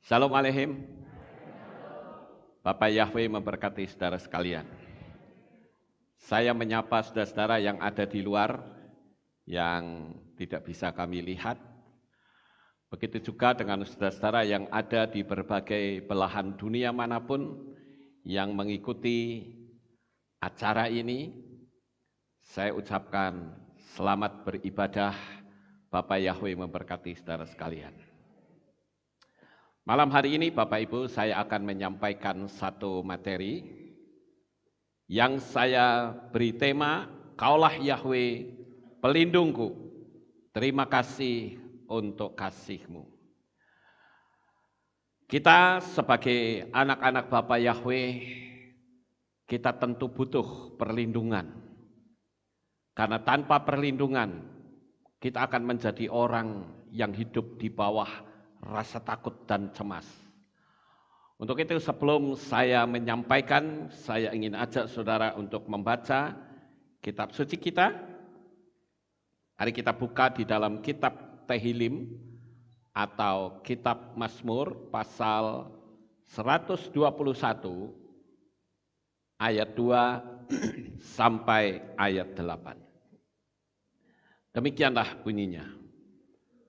Shalom Aleihim. Bapak Yahweh memberkati saudara sekalian. Saya menyapa saudara-saudara yang ada di luar, yang tidak bisa kami lihat. Begitu juga dengan saudara-saudara yang ada di berbagai belahan dunia manapun yang mengikuti acara ini. Saya ucapkan selamat beribadah. Bapak Yahweh memberkati saudara sekalian. Malam hari ini Bapak Ibu, saya akan menyampaikan satu materi yang saya beri tema, Kaulah Yahweh pelindungku, terima kasih untuk kasih-Mu. Kita sebagai anak-anak Bapak Yahweh, kita tentu butuh perlindungan. Karena tanpa perlindungan, kita akan menjadi orang yang hidup di bawah rasa takut dan cemas. Untuk itu sebelum saya menyampaikan, saya ingin ajak saudara untuk membaca kitab suci kita. Mari kita buka di dalam kitab Tehillim atau kitab Mazmur pasal 121 ayat 2 sampai ayat 8. Demikianlah bunyinya.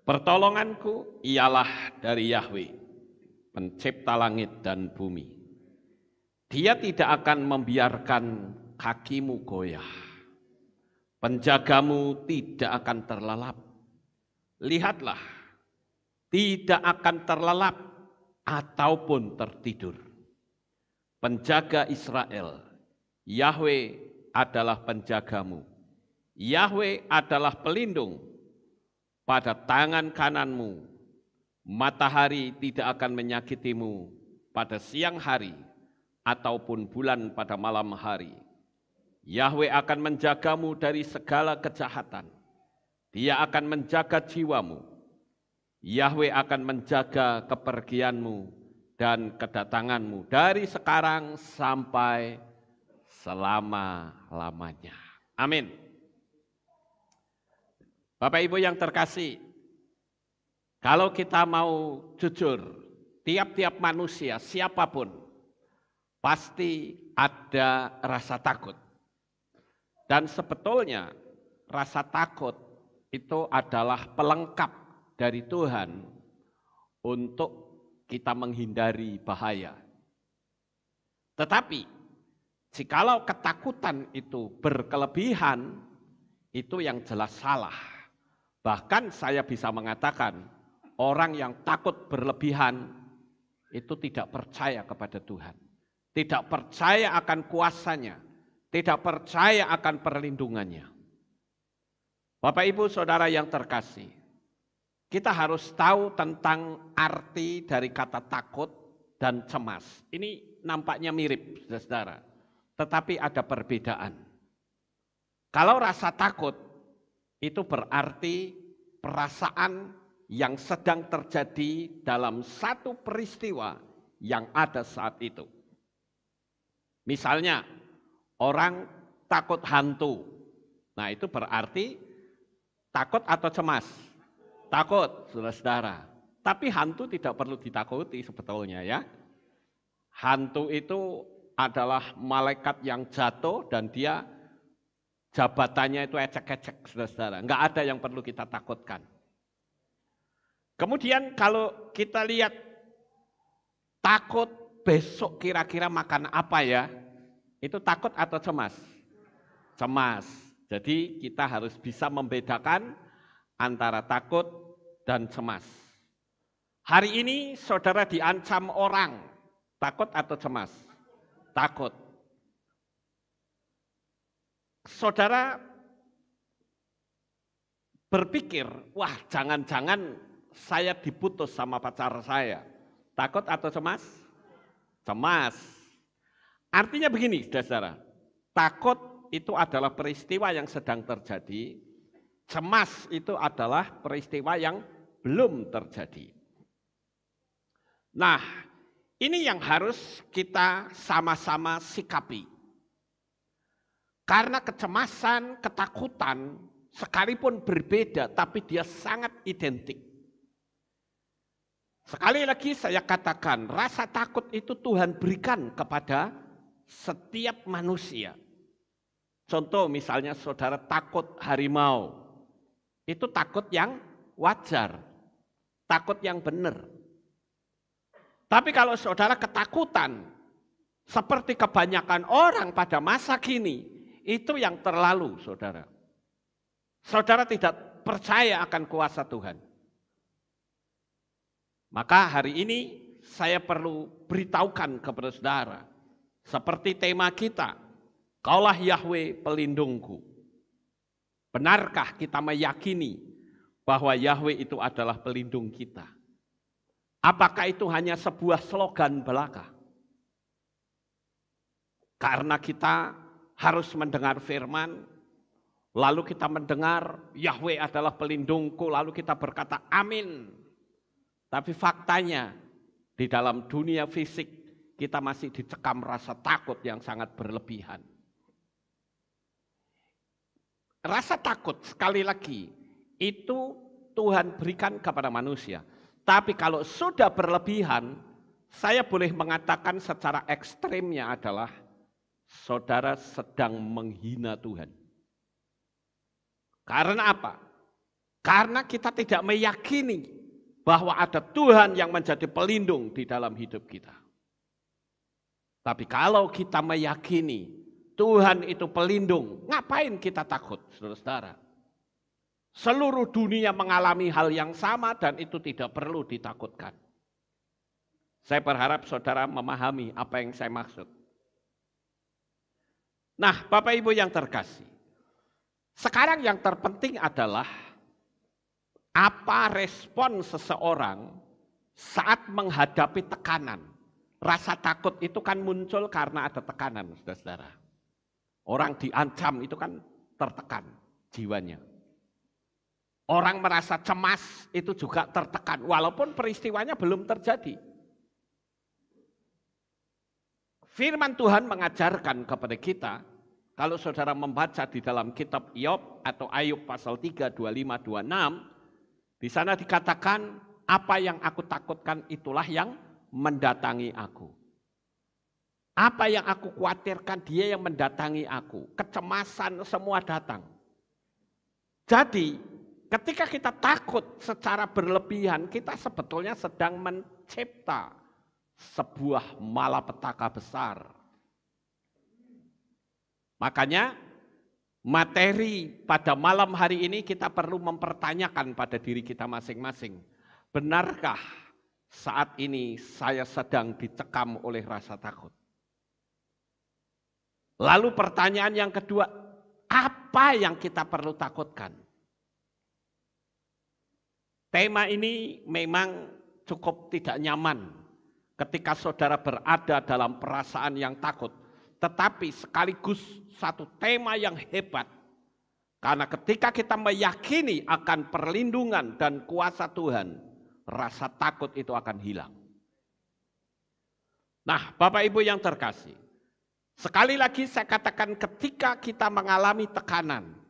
Pertolonganku ialah dari Yahweh, pencipta langit dan bumi. Dia tidak akan membiarkan kakimu goyah. Penjagamu tidak akan terlelap. Lihatlah, tidak akan terlelap ataupun tertidur. Penjaga Israel, Yahweh adalah penjagamu. Yahweh adalah pelindung. Pada tangan kananmu, matahari tidak akan menyakitimu pada siang hari ataupun bulan pada malam hari. Yahweh akan menjagamu dari segala kejahatan. Dia akan menjaga jiwamu. Yahweh akan menjaga kepergianmu dan kedatanganmu dari sekarang sampai selama-lamanya. Amin. Bapak Ibu yang terkasih, kalau kita mau jujur, tiap-tiap manusia, siapapun, pasti ada rasa takut. Dan sebetulnya rasa takut itu adalah pelengkap dari Tuhan untuk kita menghindari bahaya. Tetapi, jikalau ketakutan itu berkelebihan, itu yang jelas salah. Bahkan saya bisa mengatakan, orang yang takut berlebihan itu tidak percaya kepada Tuhan. Tidak percaya akan kuasanya, tidak percaya akan perlindungannya. Bapak Ibu Saudara yang terkasih, kita harus tahu tentang arti dari kata takut dan cemas. Ini nampaknya mirip, saudara, tetapi ada perbedaan. Kalau rasa takut, itu berarti perasaan yang sedang terjadi dalam satu peristiwa yang ada saat itu. Misalnya, orang takut hantu. Nah, itu berarti takut atau cemas? Takut, saudara-saudara. Tapi hantu tidak perlu ditakuti sebetulnya ya. Hantu itu adalah malaikat yang jatuh dan dia jabatannya itu ecek-ecek, saudara-saudara. Enggak ada yang perlu kita takutkan. Kemudian kalau kita lihat takut besok kira-kira makan apa ya, itu takut atau cemas? Cemas. Jadi kita harus bisa membedakan antara takut dan cemas. Hari ini saudara diancam orang, takut atau cemas? Takut. Saudara berpikir, wah jangan-jangan saya diputus sama pacar saya. Takut atau cemas? Cemas. Artinya begini, saudara, takut itu adalah peristiwa yang sedang terjadi, cemas itu adalah peristiwa yang belum terjadi. Nah, ini yang harus kita sama-sama sikapi. Karena kecemasan, ketakutan, sekalipun berbeda, tapi dia sangat identik. Sekali lagi saya katakan, rasa takut itu Tuhan berikan kepada setiap manusia. Contoh misalnya saudara takut harimau, itu takut yang wajar, takut yang benar. Tapi kalau saudara ketakutan, seperti kebanyakan orang pada masa kini, itu yang terlalu, saudara. Saudara tidak percaya akan kuasa Tuhan. Maka hari ini saya perlu beritahukan kepada saudara, seperti tema kita, Kaulah Yahweh pelindungku. Benarkah kita meyakini bahwa Yahweh itu adalah pelindung kita? Apakah itu hanya sebuah slogan belaka? Karena kita harus mendengar firman, lalu kita mendengar Yahweh adalah pelindungku, lalu kita berkata amin. Tapi faktanya di dalam dunia fisik kita masih dicekam rasa takut yang sangat berlebihan. Rasa takut sekali lagi itu Tuhan berikan kepada manusia. Tapi kalau sudah berlebihan, saya boleh mengatakan secara ekstrimnya adalah saudara sedang menghina Tuhan. Karena apa? Karena kita tidak meyakini bahwa ada Tuhan yang menjadi pelindung di dalam hidup kita. Tapi kalau kita meyakini Tuhan itu pelindung, ngapain kita takut, saudara-saudara? Seluruh dunia mengalami hal yang sama dan itu tidak perlu ditakutkan. Saya berharap saudara memahami apa yang saya maksud. Nah, Bapak Ibu yang terkasih, sekarang yang terpenting adalah apa respon seseorang saat menghadapi tekanan. Rasa takut itu kan muncul karena ada tekanan, saudara-saudara. Orang diancam itu kan tertekan jiwanya. Orang merasa cemas itu juga tertekan, walaupun peristiwanya belum terjadi. Firman Tuhan mengajarkan kepada kita, kalau saudara membaca di dalam kitab Iyob atau Ayub pasal 3, 25, 26, di sana dikatakan, apa yang aku takutkan itulah yang mendatangi aku. Apa yang aku khawatirkan dia yang mendatangi aku. Kecemasan semua datang. Jadi ketika kita takut secara berlebihan, kita sebetulnya sedang mencipta sebuah malapetaka besar. Makanya materi pada malam hari ini kita perlu mempertanyakan pada diri kita masing-masing. Benarkah saat ini saya sedang dicekam oleh rasa takut? Lalu pertanyaan yang kedua, apa yang kita perlu takutkan? Tema ini memang cukup tidak nyaman ketika saudara berada dalam perasaan yang takut. Tetapi sekaligus satu tema yang hebat. Karena ketika kita meyakini akan perlindungan dan kuasa Tuhan, rasa takut itu akan hilang. Nah, Bapak Ibu yang terkasih, sekali lagi saya katakan ketika kita mengalami tekanan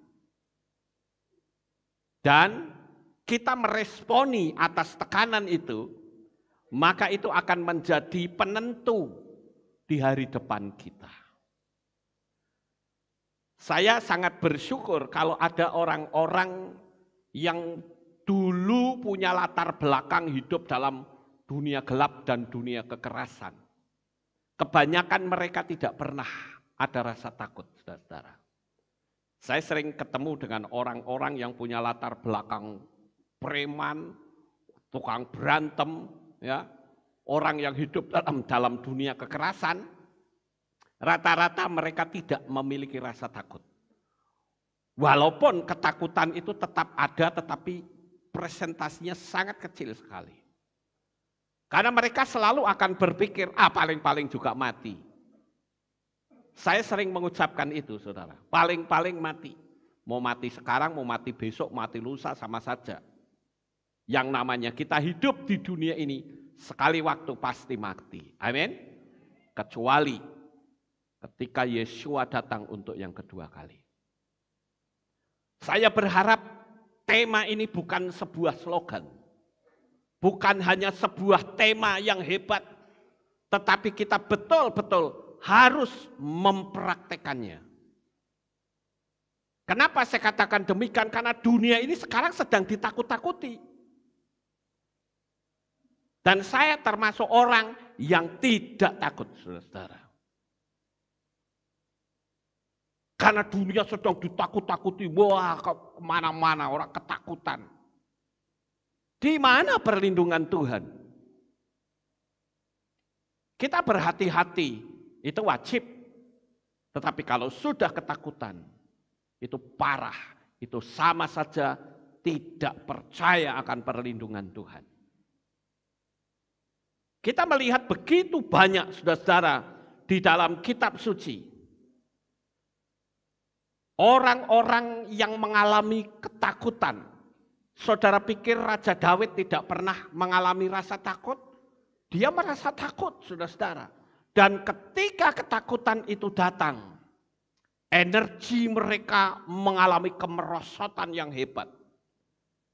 dan kita meresponi atas tekanan itu, maka itu akan menjadi penentu di hari depan kita. Saya sangat bersyukur kalau ada orang-orang yang dulu punya latar belakang hidup dalam dunia gelap dan dunia kekerasan. Kebanyakan mereka tidak pernah ada rasa takut, saudara-saudara. Saya sering ketemu dengan orang-orang yang punya latar belakang preman, tukang berantem, ya, orang yang hidup dalam dunia kekerasan. Rata-rata mereka tidak memiliki rasa takut. Walaupun ketakutan itu tetap ada, tetapi presentasinya sangat kecil sekali. Karena mereka selalu akan berpikir, paling-paling juga mati. Saya sering mengucapkan itu, saudara. Paling-paling mati. Mau mati sekarang, mau mati besok, mati lusa, sama saja. Yang namanya kita hidup di dunia ini, sekali waktu pasti mati. Amin. Kecuali ketika Yesua datang untuk yang kedua kali. Saya berharap tema ini bukan sebuah slogan. bukan hanya sebuah tema yang hebat, tetapi kita betul-betul harus mempraktekannya. Kenapa saya katakan demikian? Karena dunia ini sekarang sedang ditakut-takuti. Dan saya termasuk orang yang tidak takut, saudara. Karena dunia sedang ditakut-takuti, wah kemana-mana orang ketakutan. Di mana perlindungan Tuhan? Kita berhati-hati, itu wajib. Tetapi kalau sudah ketakutan, itu parah, itu sama saja tidak percaya akan perlindungan Tuhan. Kita melihat begitu banyak saudara-saudara di dalam kitab suci. Orang-orang yang mengalami ketakutan. Saudara pikir Raja Daud tidak pernah mengalami rasa takut? Dia merasa takut, saudara-saudara. Dan ketika ketakutan itu datang, energi mereka mengalami kemerosotan yang hebat.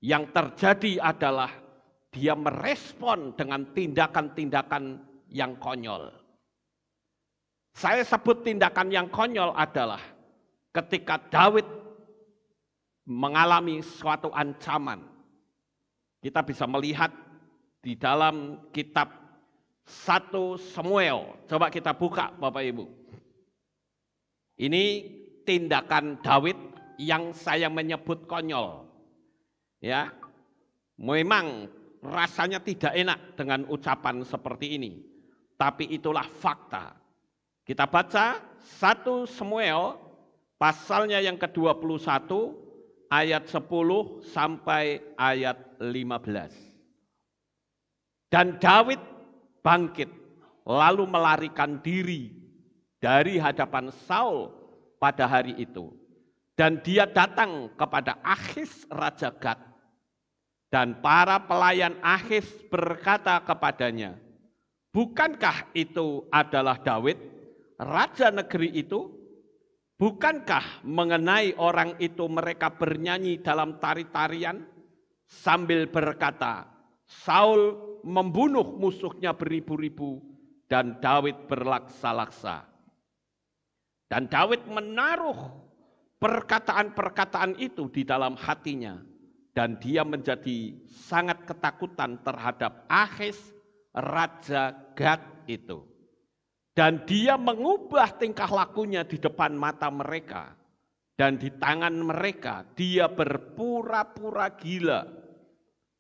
Yang terjadi adalah dia merespon dengan tindakan-tindakan yang konyol. Saya sebut tindakan yang konyol adalah ketika Daud mengalami suatu ancaman. Kita bisa melihat di dalam kitab 1 Samuel. Coba kita buka Bapak Ibu. Ini tindakan Daud yang saya menyebut konyol. Ya. Memang rasanya tidak enak dengan ucapan seperti ini. Tapi itulah fakta. Kita baca 1 Samuel pasalnya yang ke-21 ayat 10 sampai ayat 15. Dan Daud bangkit lalu melarikan diri dari hadapan Saul pada hari itu. Dan dia datang kepada Akhis Raja Gat. Dan para pelayan Akhis berkata kepadanya, bukankah itu adalah Daud, raja negeri itu? Bukankah mengenai orang itu mereka bernyanyi dalam tari-tarian sambil berkata, Saul membunuh musuhnya beribu-ribu dan Daud berlaksa-laksa. Dan Daud menaruh perkataan-perkataan itu di dalam hatinya. Dan dia menjadi sangat ketakutan terhadap Akhis, Raja Gat itu. Dan dia mengubah tingkah lakunya di depan mata mereka. Dan di tangan mereka dia berpura-pura gila.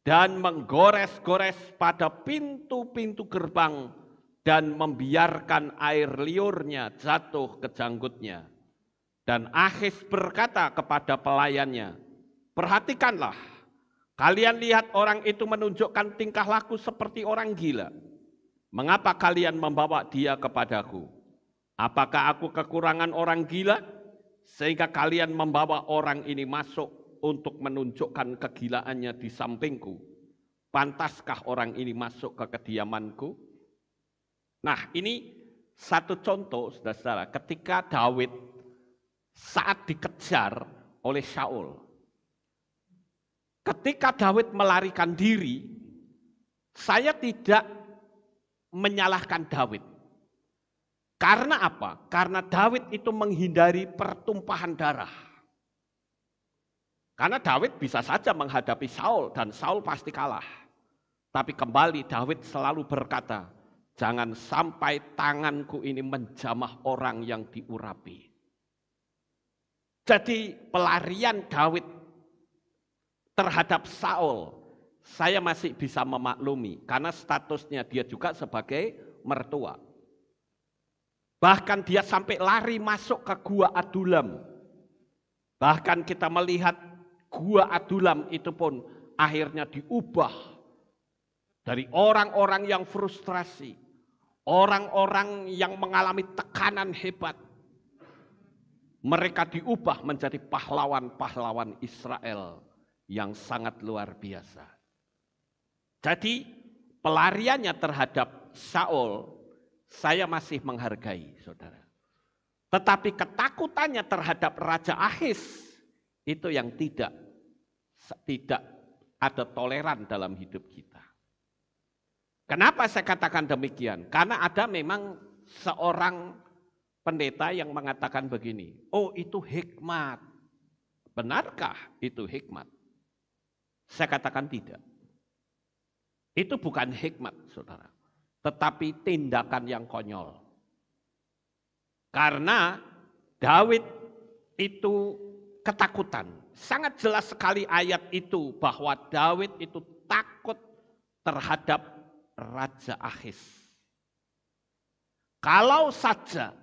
Dan menggores-gores pada pintu-pintu gerbang. Dan membiarkan air liurnya jatuh ke janggutnya. Dan Akhis berkata kepada pelayannya, perhatikanlah, kalian lihat orang itu menunjukkan tingkah laku seperti orang gila. Mengapa kalian membawa dia kepadaku? Apakah aku kekurangan orang gila? Sehingga kalian membawa orang ini masuk untuk menunjukkan kegilaannya di sampingku. Pantaskah orang ini masuk ke kediamanku? Nah, ini satu contoh, saudara-saudara, ketika Daud saat dikejar oleh Saul. Ketika Daud melarikan diri, saya tidak menyalahkan Daud. Karena apa? Karena Daud itu menghindari pertumpahan darah. Karena Daud bisa saja menghadapi Saul dan Saul pasti kalah. Tapi kembali Daud selalu berkata, jangan sampai tanganku ini menjamah orang yang diurapi. Jadi pelarian Daud terhadap Saul, saya masih bisa memaklumi karena statusnya dia juga sebagai mertua. Bahkan dia sampai lari masuk ke Gua Adulam. Bahkan kita melihat Gua Adulam itu pun akhirnya diubah dari orang-orang yang frustrasi, orang-orang yang mengalami tekanan hebat. Mereka diubah menjadi pahlawan-pahlawan Israel yang sangat luar biasa. Jadi pelariannya terhadap Saul, saya masih menghargai, saudara. Tetapi ketakutannya terhadap Raja Akhis, itu yang tidak ada toleran dalam hidup kita. Kenapa saya katakan demikian? Karena ada memang seorang pendeta yang mengatakan begini, oh itu hikmat. Benarkah itu hikmat? Saya katakan tidak. Itu bukan hikmat, saudara. Tetapi tindakan yang konyol. Karena Daud itu ketakutan. Sangat jelas sekali ayat itu bahwa Daud itu takut terhadap Raja Akhis. Kalau saja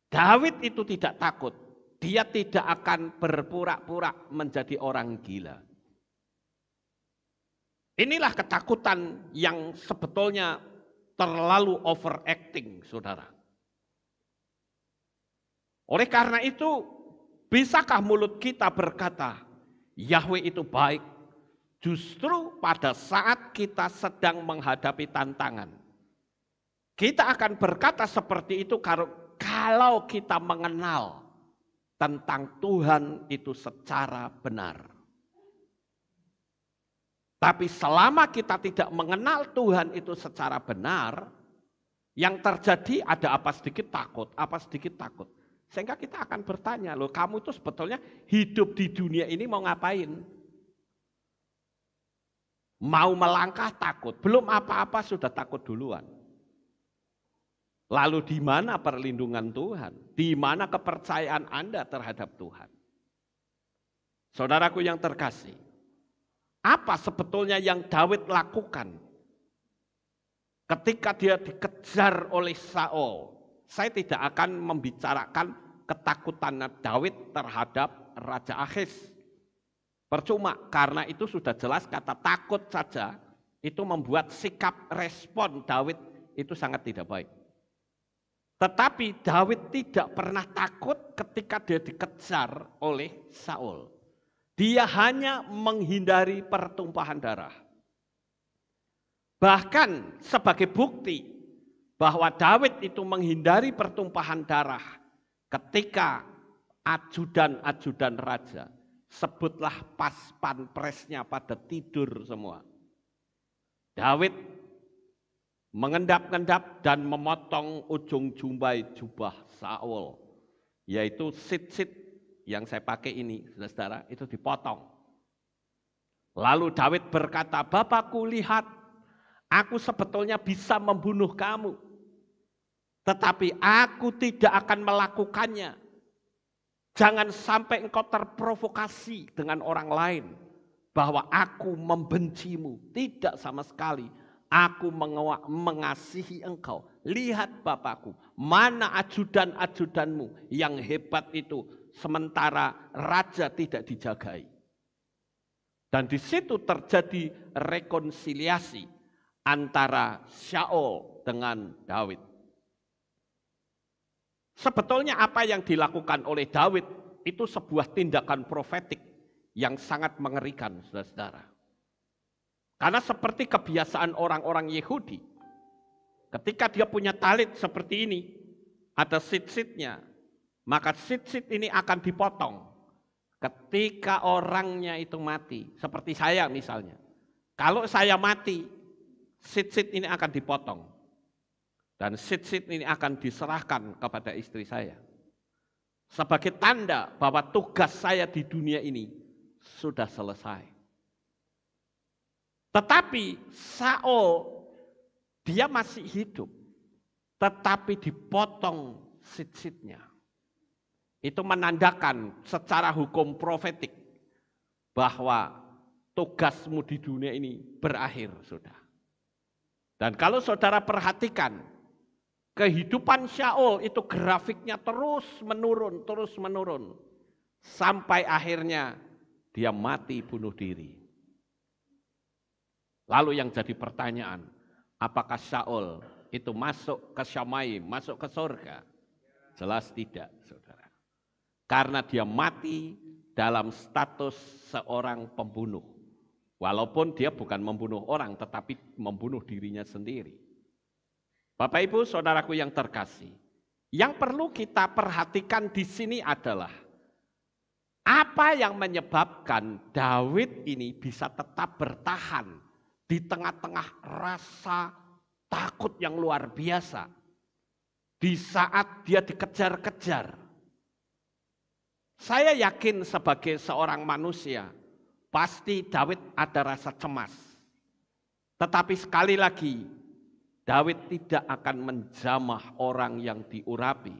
Daud itu tidak takut, dia tidak akan berpura-pura menjadi orang gila. Inilah ketakutan yang sebetulnya terlalu overacting, saudara. Oleh karena itu, bisakah mulut kita berkata, Yahweh itu baik, justru pada saat kita sedang menghadapi tantangan. Kita akan berkata seperti itu kalau kita mengenal tentang Tuhan itu secara benar. Tapi selama kita tidak mengenal Tuhan itu secara benar, yang terjadi ada apa sedikit takut. Sehingga kita akan bertanya, loh kamu itu sebetulnya hidup di dunia ini mau ngapain? Mau melangkah takut, belum apa-apa sudah takut duluan. Lalu di mana perlindungan Tuhan? Di mana kepercayaan Anda terhadap Tuhan? Saudaraku yang terkasih, apa sebetulnya yang Daud lakukan ketika dia dikejar oleh Saul? Saya tidak akan membicarakan ketakutan Daud terhadap Raja Akhis. Percuma, karena itu sudah jelas kata takut saja itu membuat sikap respon Daud itu sangat tidak baik. Tetapi Daud tidak pernah takut ketika dia dikejar oleh Saul. Dia hanya menghindari pertumpahan darah. Bahkan sebagai bukti bahwa Daud itu menghindari pertumpahan darah ketika ajudan-ajudan raja, sebutlah pas panpresnya pada tidur semua. Daud mengendap-endap dan memotong ujung jumbai jubah Saul, yaitu sit-sit yang saya pakai ini, saudara, itu dipotong. Lalu Daud berkata, Bapakku lihat, aku sebetulnya bisa membunuh kamu, tetapi aku tidak akan melakukannya. Jangan sampai engkau terprovokasi dengan orang lain bahwa aku membencimu. Tidak sama sekali. Aku mengasihi engkau. Lihat Bapakku, mana ajudan-ajudanmu yang hebat itu, sementara raja tidak dijagai. Dan di situ terjadi rekonsiliasi antara Saul dengan Daud. Sebetulnya apa yang dilakukan oleh Daud itu sebuah tindakan profetik yang sangat mengerikan, saudara-saudara. Karena seperti kebiasaan orang-orang Yahudi, ketika dia punya talit seperti ini, ada sit-sitnya, maka sit-sit ini akan dipotong. Ketika orangnya itu mati, seperti saya misalnya. Kalau saya mati, sit-sit ini akan dipotong. Dan sit-sit ini akan diserahkan kepada istri saya. Sebagai tanda bahwa tugas saya di dunia ini sudah selesai. Tetapi Saul, dia masih hidup. Tetapi dipotong sit-sitnya. Itu menandakan secara hukum profetik bahwa tugasmu di dunia ini berakhir, sudah. Dan kalau saudara perhatikan, kehidupan Saul itu grafiknya terus menurun. Sampai akhirnya dia mati bunuh diri. Lalu yang jadi pertanyaan, apakah Saul itu masuk ke Syamai, masuk ke surga? Jelas tidak, saudara. Karena dia mati dalam status seorang pembunuh. Walaupun dia bukan membunuh orang, tetapi membunuh dirinya sendiri. Bapak Ibu, saudaraku yang terkasih, yang perlu kita perhatikan di sini adalah apa yang menyebabkan Daud ini bisa tetap bertahan di tengah-tengah rasa takut yang luar biasa. Di saat dia dikejar-kejar. Saya yakin sebagai seorang manusia, pasti Daud ada rasa cemas. Tetapi sekali lagi, Daud tidak akan menjamah orang yang diurapi.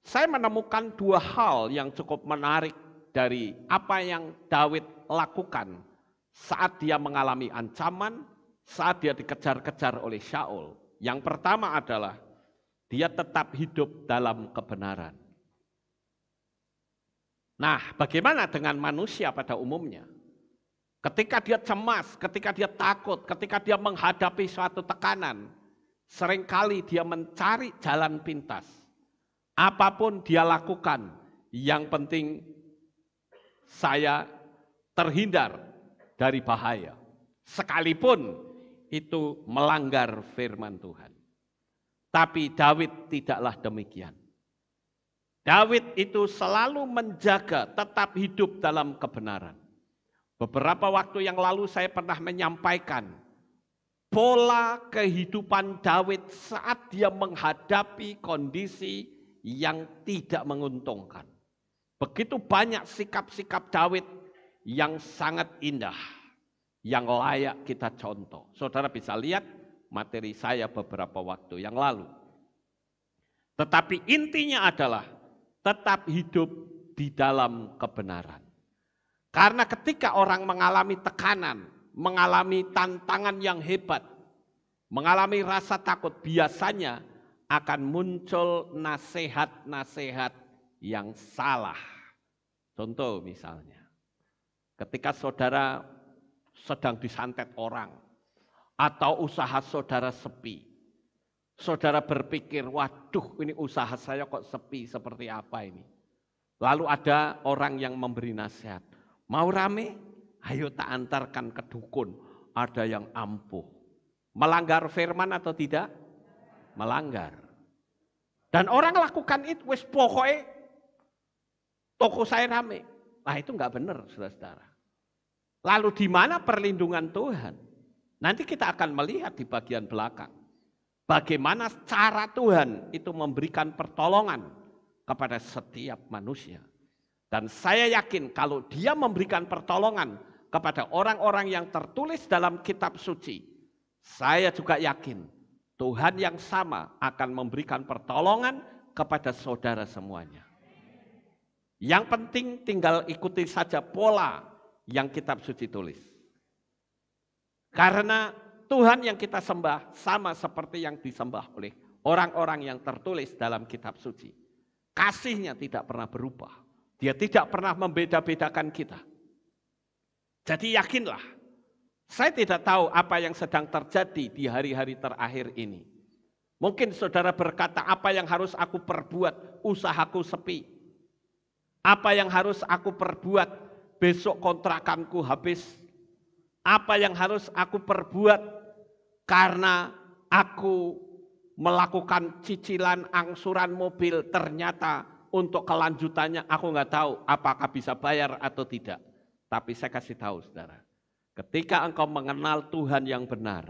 Saya menemukan dua hal yang cukup menarik dari apa yang Daud lakukan saat dia mengalami ancaman, saat dia dikejar-kejar oleh Saul. Yang pertama adalah dia tetap hidup dalam kebenaran. Nah, bagaimana dengan manusia pada umumnya? Ketika dia cemas, ketika dia takut, ketika dia menghadapi suatu tekanan, seringkali dia mencari jalan pintas. Apapun dia lakukan, yang penting saya terhindar dari bahaya. Sekalipun itu melanggar firman Tuhan. Tapi Daud tidaklah demikian. Daud itu selalu menjaga tetap hidup dalam kebenaran. Beberapa waktu yang lalu saya pernah menyampaikan pola kehidupan Daud saat dia menghadapi kondisi yang tidak menguntungkan. Begitu banyak sikap-sikap Daud yang sangat indah, yang layak kita contoh. Saudara bisa lihat materi saya beberapa waktu yang lalu. Tetapi intinya adalah tetap hidup di dalam kebenaran. Karena ketika orang mengalami tekanan, mengalami tantangan yang hebat, mengalami rasa takut, biasanya akan muncul nasihat-nasihat yang salah. Contoh misalnya, ketika saudara sedang disantet orang, atau usaha saudara sepi, saudara berpikir, waduh ini usaha saya kok sepi seperti apa ini. Lalu ada orang yang memberi nasihat, mau rame? Ayo tak antarkan ke dukun, ada yang ampuh. Melanggar firman atau tidak? Melanggar. Dan orang lakukan itu, wis pokoknya toko saya rame. Nah itu enggak benar, saudara-saudara. Lalu di mana perlindungan Tuhan? Nanti kita akan melihat di bagian belakang. Bagaimana cara Tuhan itu memberikan pertolongan kepada setiap manusia. Dan saya yakin kalau dia memberikan pertolongan kepada orang-orang yang tertulis dalam kitab suci, saya juga yakin Tuhan yang sama akan memberikan pertolongan kepada saudara semuanya. Yang penting tinggal ikuti saja pola yang kitab suci tulis. Karena Tuhan yang kita sembah sama seperti yang disembah oleh orang-orang yang tertulis dalam kitab suci. Kasihnya tidak pernah berubah. Dia tidak pernah membeda-bedakan kita. Jadi yakinlah, saya tidak tahu apa yang sedang terjadi di hari-hari terakhir ini. Mungkin saudara berkata, apa yang harus aku perbuat? Usahaku sepi. Apa yang harus aku perbuat? Besok kontrakanku habis. Apa yang harus aku perbuat? Karena aku melakukan cicilan angsuran mobil, ternyata untuk kelanjutannya aku nggak tahu apakah bisa bayar atau tidak. Tapi saya kasih tahu saudara, ketika engkau mengenal Tuhan yang benar,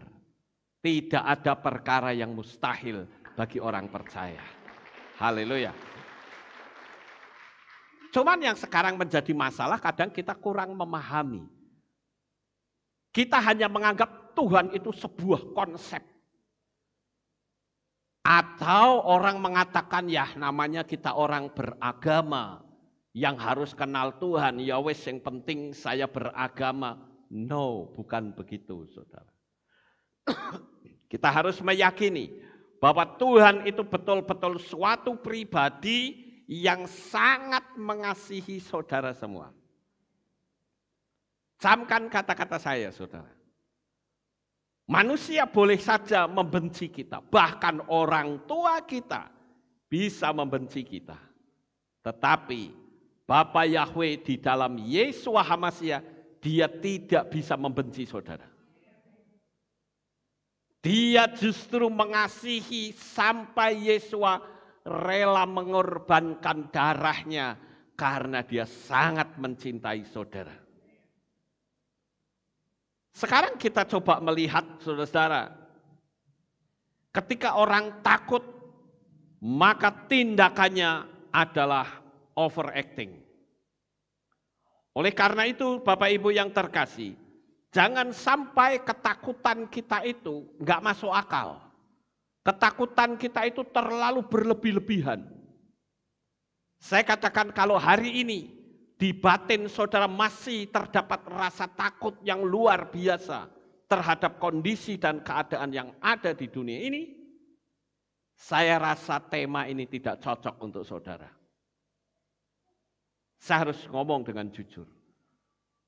tidak ada perkara yang mustahil bagi orang percaya. Haleluya. Cuman yang sekarang menjadi masalah, kadang kita kurang memahami. Kita hanya menganggap Tuhan itu sebuah konsep. Atau orang mengatakan, ya namanya kita orang beragama yang harus kenal Tuhan, ya wes yang penting saya beragama. No, bukan begitu saudara. Kita harus meyakini bahwa Tuhan itu betul-betul suatu pribadi yang sangat mengasihi saudara semua. Camkan kata-kata saya saudara. Manusia boleh saja membenci kita, bahkan orang tua kita bisa membenci kita. Tetapi Bapa Yahweh di dalam Yesua HaMasiah, dia tidak bisa membenci saudara. Dia justru mengasihi sampai Yesua rela mengorbankan darahnya karena dia sangat mencintai saudara. Sekarang kita coba melihat saudara-saudara, Ketika orang takut, maka tindakannya adalah overacting. Oleh karena itu, Bapak Ibu yang terkasih, jangan sampai ketakutan kita itu nggak masuk akal. Ketakutan kita itu terlalu berlebih-lebihan. Saya katakan kalau hari ini di batin saudara masih terdapat rasa takut yang luar biasa terhadap kondisi dan keadaan yang ada di dunia ini, saya rasa tema ini tidak cocok untuk saudara. Saya harus ngomong dengan jujur.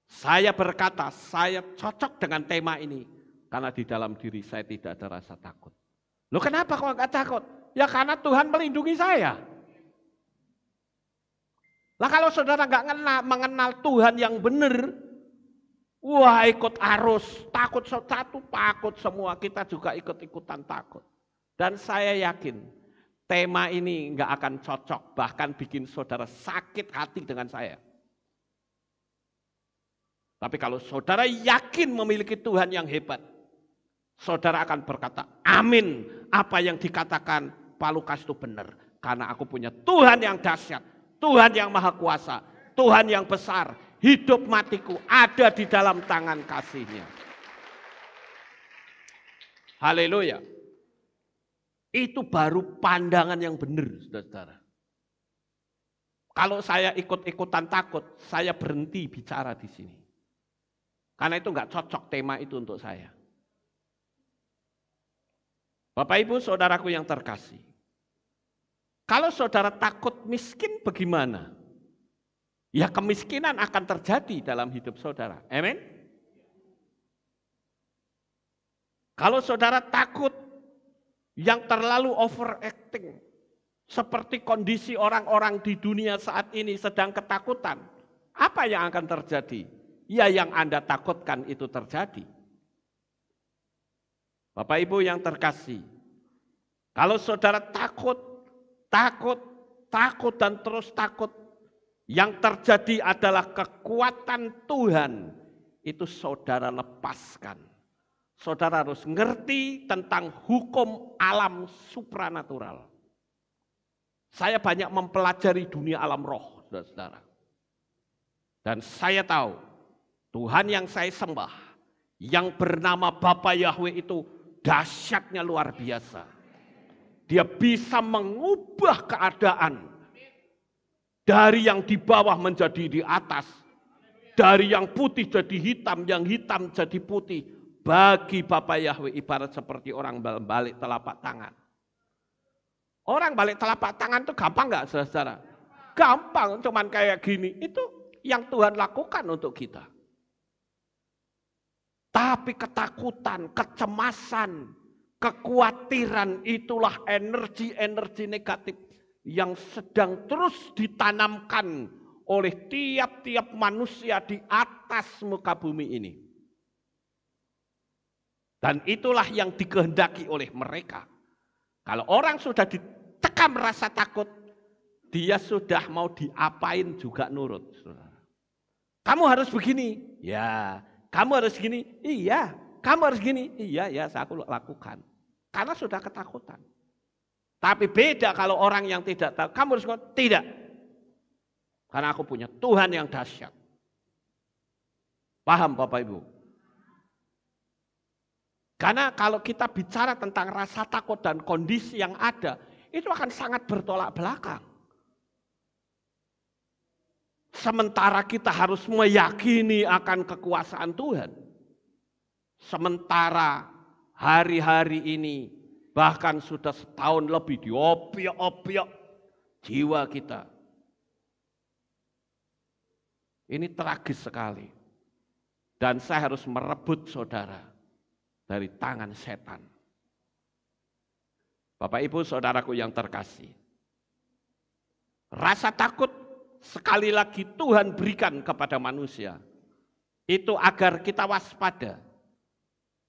Saya berkata, saya cocok dengan tema ini karena di dalam diri saya tidak ada rasa takut. Loh kenapa kok enggak takut? Ya karena Tuhan melindungi saya. Lah kalau saudara enggak mengenal Tuhan yang benar, wah ikut arus, takut satu, takut semua, kita juga ikut-ikutan takut. Dan saya yakin tema ini enggak akan cocok, bahkan bikin saudara sakit hati dengan saya. Tapi kalau saudara yakin memiliki Tuhan yang hebat, saudara akan berkata, amin, apa yang dikatakan Pak Lukas itu benar. Karena aku punya Tuhan yang dahsyat, Tuhan yang maha kuasa, Tuhan yang besar, hidup matiku ada di dalam tangan kasih-Nya. Haleluya. Itu baru pandangan yang benar, saudara. Kalau saya ikut-ikutan takut, saya berhenti bicara di sini. Karena itu enggak cocok tema itu untuk saya. Bapak Ibu saudaraku yang terkasih, kalau saudara takut miskin bagaimana? Ya kemiskinan akan terjadi dalam hidup saudara, amin? Kalau saudara takut yang terlalu overacting, seperti kondisi orang-orang di dunia saat ini sedang ketakutan, apa yang akan terjadi? Ya yang Anda takutkan itu terjadi. Bapak Ibu yang terkasih, kalau saudara takut dan terus takut, yang terjadi adalah kekuatan Tuhan, itu saudara lepaskan. Saudara harus ngerti tentang hukum alam supranatural. Saya banyak mempelajari dunia alam roh, saudara. Dan saya tahu, Tuhan yang saya sembah, yang bernama Bapa Yahweh itu dahsyatnya luar biasa. Dia bisa mengubah keadaan dari yang di bawah menjadi di atas, dari yang putih jadi hitam, yang hitam jadi putih. Bagi Bapa Yahweh ibarat seperti orang balik telapak tangan. Orang balik telapak tangan itu gampang nggak, saudara? Gampang, cuman kayak gini. Itu yang Tuhan lakukan untuk kita. Tapi ketakutan, kecemasan, kekhawatiran itulah energi-energi negatif yang sedang terus ditanamkan oleh tiap-tiap manusia di atas muka bumi ini. Dan itulah yang dikehendaki oleh mereka. Kalau orang sudah dicekam rasa takut, dia sudah mau diapain juga nurut. Kamu harus begini, ya. Kamu harus gini, iya. Kamu harus gini, iya, ya, saya aku lakukan. Karena sudah ketakutan. Tapi beda kalau orang yang tidak tahu, kamu harus ngomong, tidak. Karena aku punya Tuhan yang dahsyat. Paham Bapak Ibu? Karena kalau kita bicara tentang rasa takut dan kondisi yang ada, itu akan sangat bertolak belakang. Sementara kita harus meyakini akan kekuasaan Tuhan. Sementara hari-hari ini bahkan sudah setahun lebih diopiok-opiok jiwa kita. Ini tragis sekali. Dan saya harus merebut saudara dari tangan setan. Bapak Ibu saudaraku yang terkasih. Rasa takut sekali lagi Tuhan berikan kepada manusia. Itu agar kita waspada.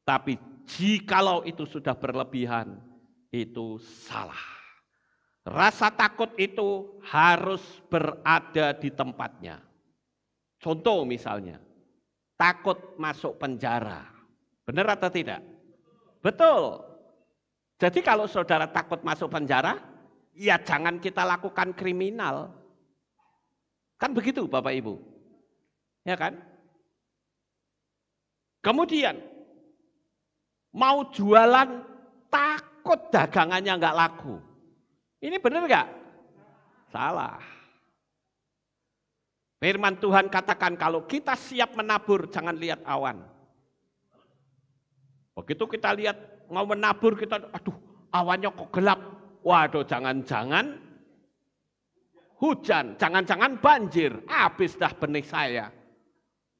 Tapi jikalau itu sudah berlebihan, itu salah. Rasa takut itu harus berada di tempatnya. Contoh misalnya, takut masuk penjara. Benar atau tidak? Betul. Jadi kalau saudara takut masuk penjara, ya jangan kita lakukan kriminal. Kan begitu Bapak Ibu. Ya kan? Kemudian, mau jualan takut dagangannya nggak laku. Ini benar nggak? Salah. Firman Tuhan katakan kalau kita siap menabur, jangan lihat awan. Begitu kita lihat mau menabur, kita, aduh awannya kok gelap. Waduh jangan-jangan hujan, jangan-jangan banjir. Habis dah benih saya.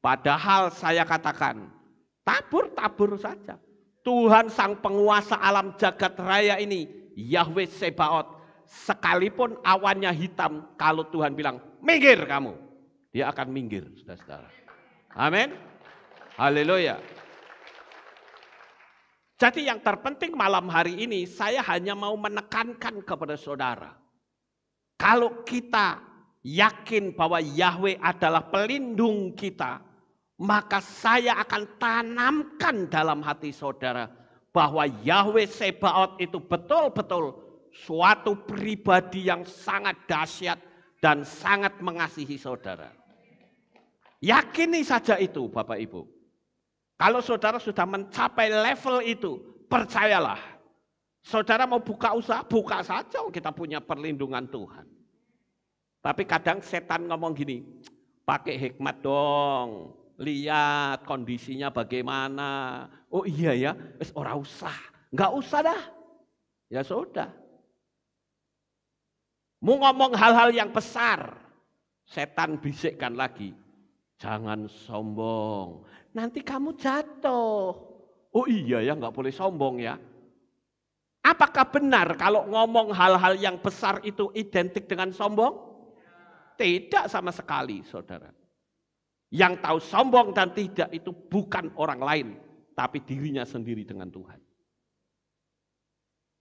Padahal saya katakan, tabur saja. Tuhan sang penguasa alam jagat raya ini, Yahweh Sebaot, sekalipun awannya hitam, kalau Tuhan bilang, minggir kamu, dia akan minggir, saudara-saudara. Amin. Haleluya. Jadi yang terpenting malam hari ini, saya hanya mau menekankan kepada saudara. Kalau kita yakin bahwa Yahweh adalah pelindung kita, maka saya akan tanamkan dalam hati saudara bahwa Yahweh Sebaot itu betul-betul suatu pribadi yang sangat dahsyat dan sangat mengasihi saudara. Yakini saja itu Bapak Ibu. Kalau saudara sudah mencapai level itu, percayalah. Saudara mau buka usaha, buka saja, kita punya perlindungan Tuhan. Tapi kadang setan ngomong gini, pakai hikmat dong, lihat kondisinya bagaimana. Oh iya ya, ora usah, nggak usah dah. Ya sudah. Mau ngomong hal-hal yang besar, setan bisikkan lagi, jangan sombong. Nanti kamu jatuh. Oh iya ya, nggak boleh sombong ya. Apakah benar kalau ngomong hal-hal yang besar itu identik dengan sombong? Tidak sama sekali, saudara. Yang tahu sombong dan tidak itu bukan orang lain, tapi dirinya sendiri dengan Tuhan.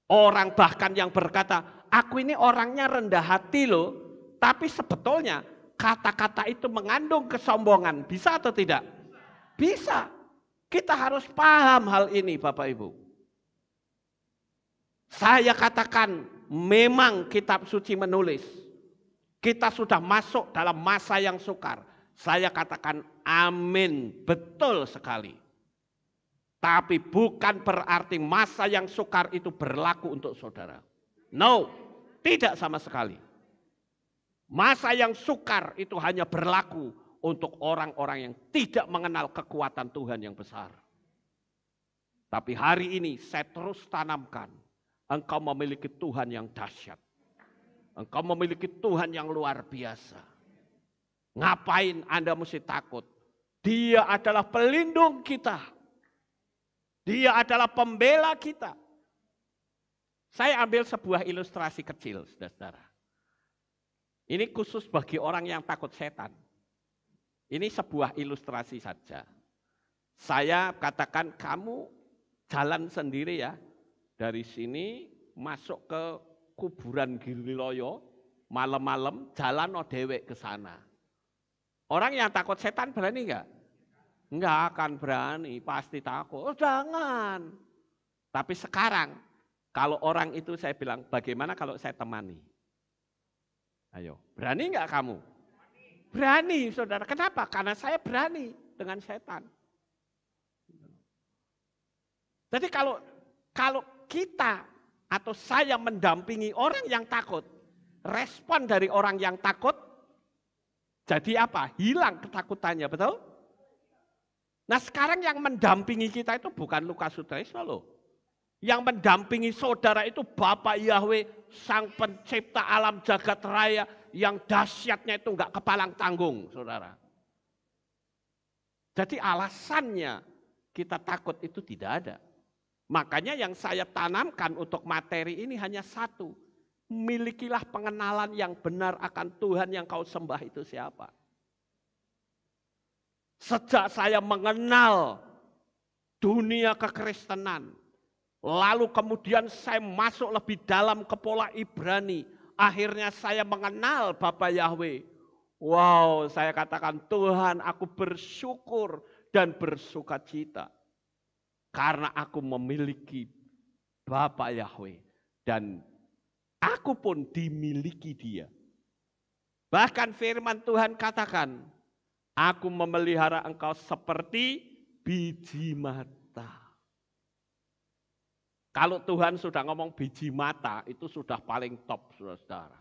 Orang bahkan yang berkata, aku ini orangnya rendah hati loh, tapi sebetulnya kata-kata itu mengandung kesombongan. Bisa atau tidak? Bisa. Kita harus paham hal ini Bapak Ibu. Saya katakan memang kitab suci menulis. Kita sudah masuk dalam masa yang sukar. Saya katakan amin, betul sekali. Tapi bukan berarti masa yang sukar itu berlaku untuk saudara. No, tidak sama sekali. Masa yang sukar itu hanya berlaku untuk orang-orang yang tidak mengenal kekuatan Tuhan yang besar. Tapi hari ini saya terus tanamkan, engkau memiliki Tuhan yang dahsyat. Engkau memiliki Tuhan yang luar biasa. Ngapain Anda mesti takut? Dia adalah pelindung kita. Dia adalah pembela kita. Saya ambil sebuah ilustrasi kecil, saudara-saudara. Ini khusus bagi orang yang takut setan. Ini sebuah ilustrasi saja. Saya katakan kamu jalan sendiri ya. Dari sini masuk ke kuburan Giriloyo, malam-malam jalan dewek ke sana. Orang yang takut setan berani enggak? Enggak akan berani, pasti takut. Oh jangan. Tapi sekarang kalau orang itu saya bilang, bagaimana kalau saya temani? Ayo, berani enggak kamu? Berani saudara, kenapa? Karena saya berani dengan setan. Jadi kalau kita atau saya mendampingi orang yang takut, respon dari orang yang takut, jadi apa? Hilang ketakutannya, betul? Nah sekarang yang mendampingi kita itu bukan Lukas Sutrisno loh. Yang mendampingi saudara itu Bapak Yahweh, Sang Pencipta alam jagat raya, yang dahsyatnya itu enggak kepalang tanggung, saudara. Jadi alasannya kita takut itu tidak ada. Makanya yang saya tanamkan untuk materi ini hanya satu. Milikilah pengenalan yang benar akan Tuhan yang kau sembah itu siapa. Sejak saya mengenal dunia kekristenan, lalu kemudian saya masuk lebih dalam ke pola Ibrani. Akhirnya saya mengenal Bapa Yahweh. Wow, saya katakan Tuhan aku bersyukur dan bersukacita. Karena aku memiliki Bapa Yahweh. Dan aku pun dimiliki dia. Bahkan firman Tuhan katakan, aku memelihara engkau seperti biji mata. Kalau Tuhan sudah ngomong biji mata, itu sudah paling top, saudara.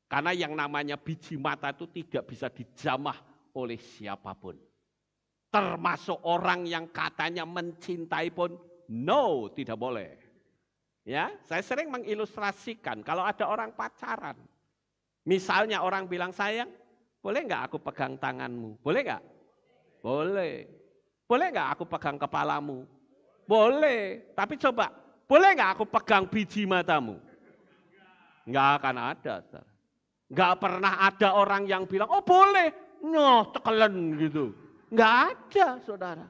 Karena yang namanya biji mata itu tidak bisa dijamah oleh siapapun. Termasuk orang yang katanya mencintai pun, no, tidak boleh. Ya, saya sering mengilustrasikan kalau ada orang pacaran. Misalnya orang bilang, sayang, boleh nggak aku pegang tanganmu? Boleh nggak? Boleh. Boleh nggak aku pegang kepalamu? Boleh. Tapi coba, boleh nggak aku pegang biji matamu? Nggak akan ada. Nggak pernah ada orang yang bilang, oh boleh. No, tekelen gitu. Nggak ada, saudara.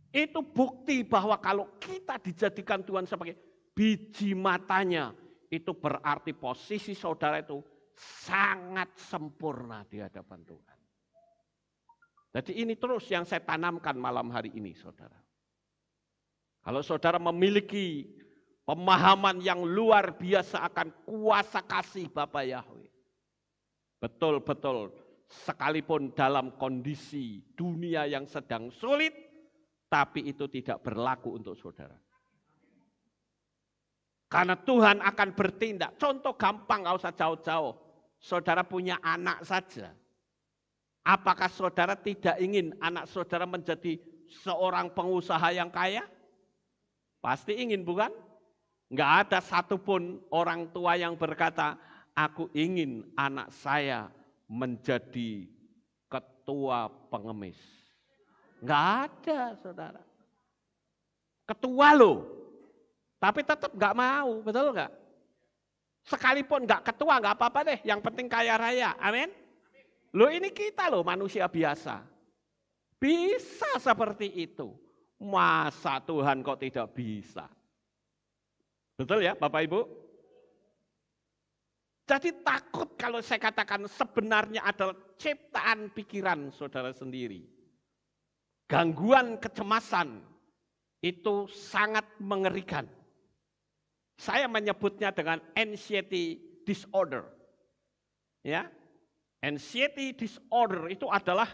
Itu bukti bahwa kalau kita dijadikan Tuhan sebagai biji matanya, itu berarti posisi saudara itu sangat sempurna di hadapan Tuhan. Jadi ini terus yang saya tanamkan malam hari ini, saudara. Kalau saudara memiliki pemahaman yang luar biasa akan kuasa kasih Bapa Yahweh. Betul-betul sekalipun dalam kondisi dunia yang sedang sulit, tapi itu tidak berlaku untuk saudara. Karena Tuhan akan bertindak. Contoh gampang, gak usah jauh-jauh. Saudara punya anak saja. Apakah saudara tidak ingin anak saudara menjadi seorang pengusaha yang kaya? Pasti ingin, bukan? Nggak ada satupun orang tua yang berkata, aku ingin anak saya menjadi ketua pengemis. Nggak ada, saudara. Ketua loh, tapi tetap nggak mau, betul nggak? Sekalipun nggak ketua nggak apa-apa deh, yang penting kaya raya, amin. Loh ini kita loh manusia biasa, bisa seperti itu. Masa Tuhan kok tidak bisa? Betul ya Bapak Ibu? Jadi takut kalau saya katakan sebenarnya adalah ciptaan pikiran saudara sendiri. Gangguan kecemasan itu sangat mengerikan. Saya menyebutnya dengan anxiety disorder. Ya, anxiety disorder itu adalah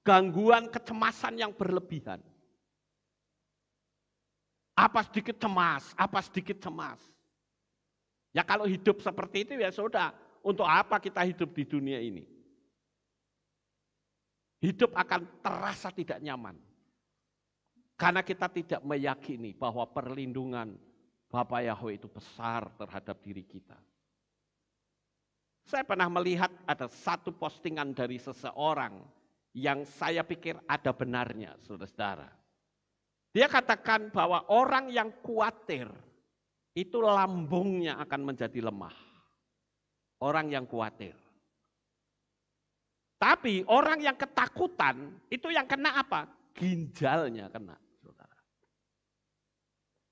gangguan kecemasan yang berlebihan. Apa sedikit cemas, apa sedikit cemas. Ya kalau hidup seperti itu ya sudah, untuk apa kita hidup di dunia ini? Hidup akan terasa tidak nyaman. Karena kita tidak meyakini bahwa perlindungan Bapa Yahweh itu besar terhadap diri kita. Saya pernah melihat ada satu postingan dari seseorang yang saya pikir ada benarnya, saudara-saudara. Dia katakan bahwa orang yang khawatir itu lambungnya akan menjadi lemah. Orang yang khawatir. Tapi orang yang ketakutan itu yang kena apa? Ginjalnya kena, saudara.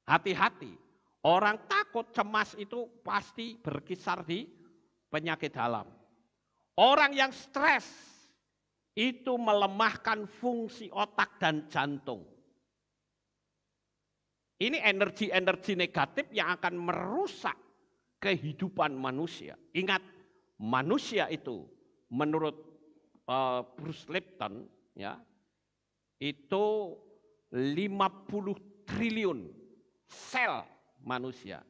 Hati-hati. Orang takut, cemas itu pasti berkisar di penyakit dalam. Orang yang stres itu melemahkan fungsi otak dan jantung. Ini energi-energi negatif yang akan merusak kehidupan manusia. Ingat, manusia itu menurut Bruce Lipton ya, itu 50 triliun sel manusia.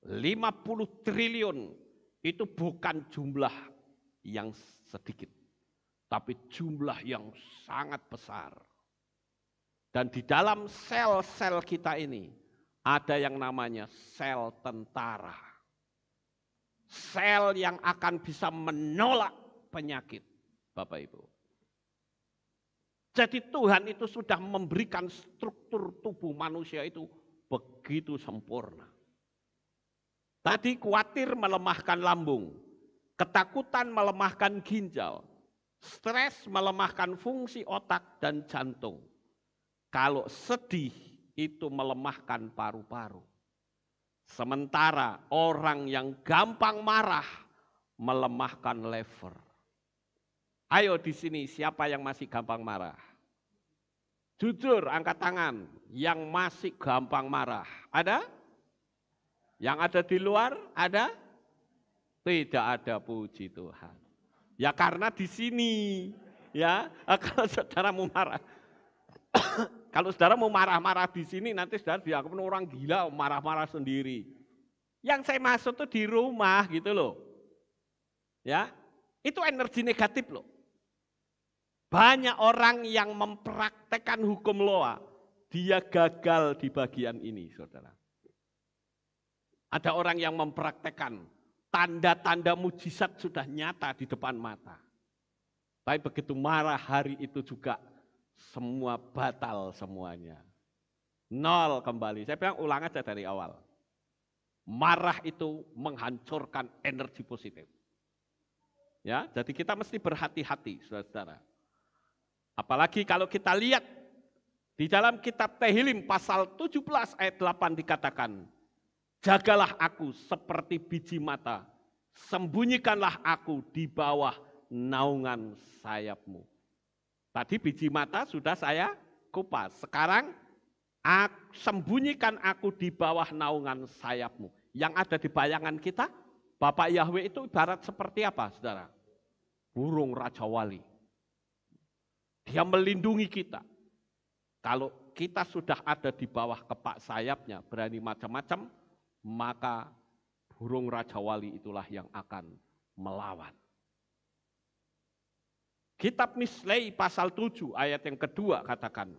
50 triliun itu bukan jumlah yang sedikit, tapi jumlah yang sangat besar. Dan di dalam sel-sel kita ini ada yang namanya sel tentara. Sel yang akan bisa menolak penyakit, Bapak Ibu. Jadi Tuhan itu sudah memberikan struktur tubuh manusia itu begitu sempurna. Tadi khawatir melemahkan lambung, ketakutan melemahkan ginjal, stres melemahkan fungsi otak dan jantung. Kalau sedih itu melemahkan paru-paru. Sementara orang yang gampang marah melemahkan lever. Ayo di sini siapa yang masih gampang marah? Jujur, angkat tangan. Yang masih gampang marah. Ada? Yang ada di luar? Ada? Tidak ada, puji Tuhan. Ya karena di sini. Ya, kalau saudara mau marah. Kalau saudara mau marah-marah di sini, nanti saudara dianggap orang gila, marah-marah sendiri. Yang saya maksud tuh di rumah gitu loh. Ya, itu energi negatif loh. Banyak orang yang mempraktekkan hukum Loa, dia gagal di bagian ini, saudara. Ada orang yang mempraktekkan, tanda-tanda mujizat sudah nyata di depan mata. Tapi begitu marah hari itu juga semua batal semuanya. Nol kembali. Saya bilang ulang aja dari awal. Marah itu menghancurkan energi positif. Ya, jadi kita mesti berhati-hati, saudara. Apalagi kalau kita lihat di dalam kitab Tehillim pasal 17 ayat 8 dikatakan, jagalah aku seperti biji mata, sembunyikanlah aku di bawah naungan sayapmu. Tadi biji mata sudah saya kupas, sekarang sembunyikan aku di bawah naungan sayapmu. Yang ada di bayangan kita, Bapak Yahweh itu ibarat seperti apa, saudara? Burung Raja Wali. Dia melindungi kita. Kalau kita sudah ada di bawah kepak sayapnya, berani macam-macam, maka burung Raja Wali itulah yang akan melawan. Kitab Mislei pasal 7 ayat yang kedua katakan,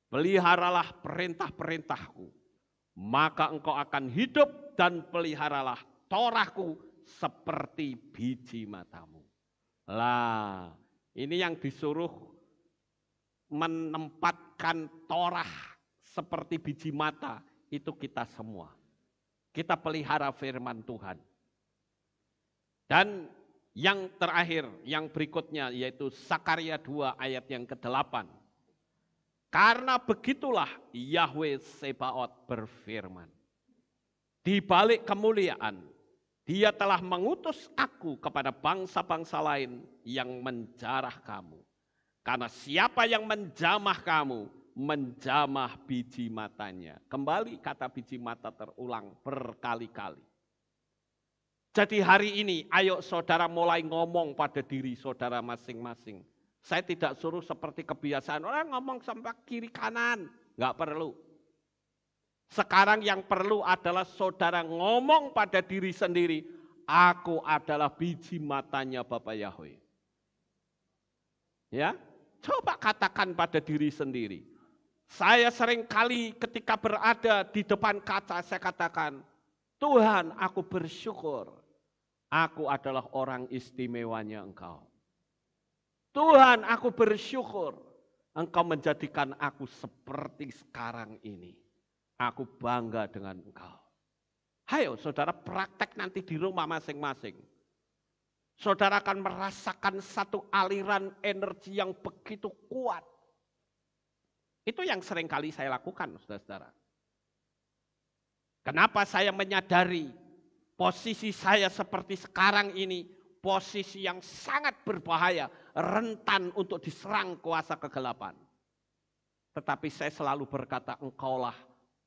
peliharalah perintah-perintahku, maka engkau akan hidup dan peliharalah Torahku seperti biji matamu. Lah, ini yang disuruh menempatkan Torah seperti biji mata, itu kita semua. Kita pelihara firman Tuhan. Dan yang terakhir, yang berikutnya yaitu Sakaria 2 ayat yang ke-8. Karena begitulah Yahweh Sebaot berfirman. Di balik kemuliaan, Dia telah mengutus aku kepada bangsa-bangsa lain yang menjarah kamu. Karena siapa yang menjamah kamu, menjamah biji matanya. Kembali kata biji mata terulang berkali-kali. Jadi hari ini, ayo saudara mulai ngomong pada diri saudara masing-masing. Saya tidak suruh seperti kebiasaan, orang ngomong sampai kiri kanan. Enggak perlu. Sekarang yang perlu adalah saudara ngomong pada diri sendiri, aku adalah biji matanya Bapak Yahweh. Ya, coba katakan pada diri sendiri. Saya sering kali ketika berada di depan kaca, saya katakan, Tuhan, aku bersyukur. Aku adalah orang istimewanya Engkau. Tuhan, aku bersyukur. Engkau menjadikan aku seperti sekarang ini. Aku bangga dengan Engkau. Hayo saudara praktek nanti di rumah masing-masing. Saudara akan merasakan satu aliran energi yang begitu kuat. Itu yang sering kali saya lakukan, saudara-saudara. Kenapa saya menyadari posisi saya seperti sekarang ini, posisi yang sangat berbahaya, rentan untuk diserang kuasa kegelapan. Tetapi saya selalu berkata, Engkaulah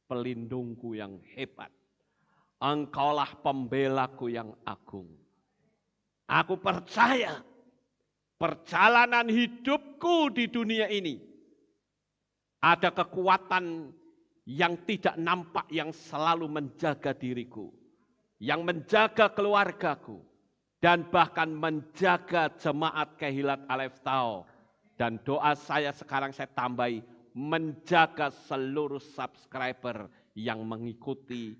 pelindungku yang hebat. Engkaulah pembelaku yang agung. Aku percaya perjalanan hidupku di dunia ini ada kekuatan yang tidak nampak yang selalu menjaga diriku, yang menjaga keluargaku, dan bahkan menjaga jemaat Kehilat Alef Tau. Dan doa saya sekarang saya tambahi, menjaga seluruh subscriber yang mengikuti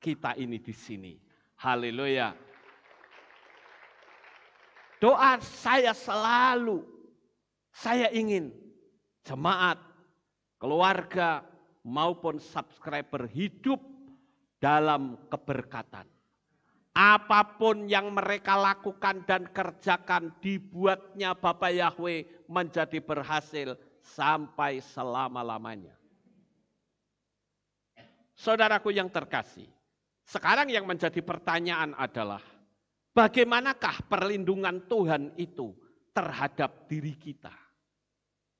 kita ini di sini. Haleluya. Doa saya selalu, saya ingin jemaat, keluarga maupun subscriber hidup dalam keberkatan. Apapun yang mereka lakukan dan kerjakan dibuatnya Bapak Yahweh menjadi berhasil sampai selama-lamanya. Saudaraku yang terkasih, sekarang yang menjadi pertanyaan adalah, bagaimanakah perlindungan Tuhan itu terhadap diri kita?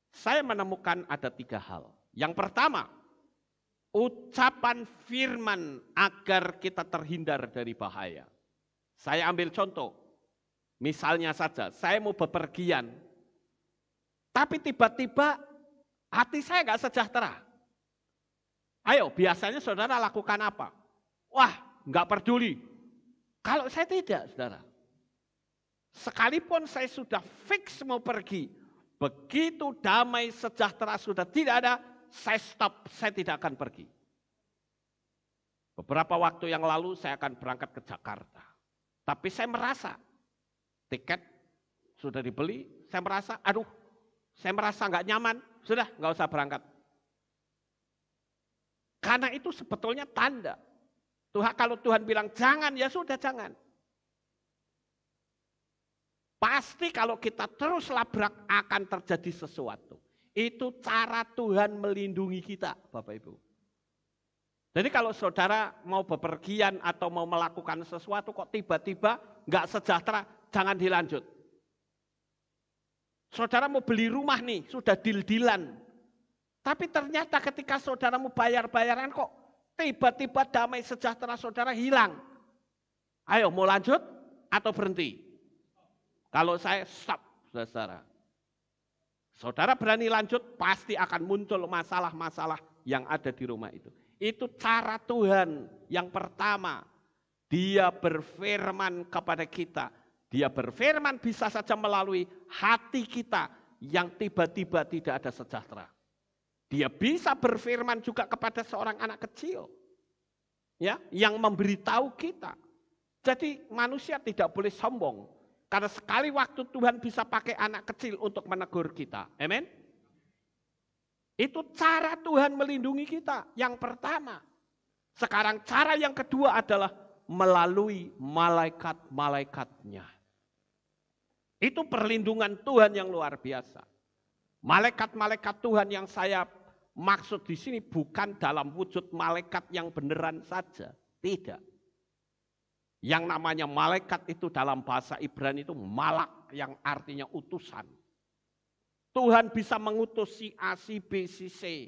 saya menemukan ada 3 hal. Yang pertama, ucapan firman agar kita terhindar dari bahaya. Saya ambil contoh, misalnya saja saya mau bepergian, tapi tiba-tiba hati saya nggak sejahtera. Ayo, biasanya saudara lakukan apa? Wah, nggak peduli. Kalau saya tidak, saudara. Sekalipun saya sudah fix mau pergi, begitu damai sejahtera sudah tidak ada, saya stop, saya tidak akan pergi. Beberapa waktu yang lalu saya akan berangkat ke Jakarta. Tapi saya merasa tiket sudah dibeli, saya merasa nggak nyaman, sudah nggak usah berangkat. Karena itu sebetulnya tanda. Kalau Tuhan bilang jangan, ya sudah jangan. Pasti kalau kita terus labrak akan terjadi sesuatu. Itu cara Tuhan melindungi kita, Bapak Ibu. Jadi kalau saudara mau bepergian atau mau melakukan sesuatu kok tiba-tiba nggak sejahtera, jangan dilanjut. Saudara mau beli rumah nih, sudah deal-dealan. Tapi ternyata ketika saudara mau bayar-bayaran kok tiba-tiba damai sejahtera saudara hilang. Ayo mau lanjut atau berhenti? Kalau saya stop, saudara. Saudara berani lanjut, pasti akan muncul masalah-masalah yang ada di rumah itu. Itu cara Tuhan yang pertama. Dia berfirman kepada kita. Dia berfirman bisa saja melalui hati kita yang tiba-tiba tidak ada sejahtera. Dia bisa berfirman juga kepada seorang anak kecil. Ya, yang memberitahu kita. Jadi manusia tidak boleh sombong. Karena sekali waktu Tuhan bisa pakai anak kecil untuk menegur kita. Amin. Itu cara Tuhan melindungi kita. Yang pertama. Sekarang cara yang kedua adalah melalui malaikat-malaikatnya. Itu perlindungan Tuhan yang luar biasa. Malaikat-malaikat Tuhan yang saya maksud di sini bukan dalam wujud malaikat yang beneran saja. Tidak. Yang namanya malaikat itu dalam bahasa Ibrani itu malak yang artinya utusan. Tuhan bisa mengutus si A, si B, si C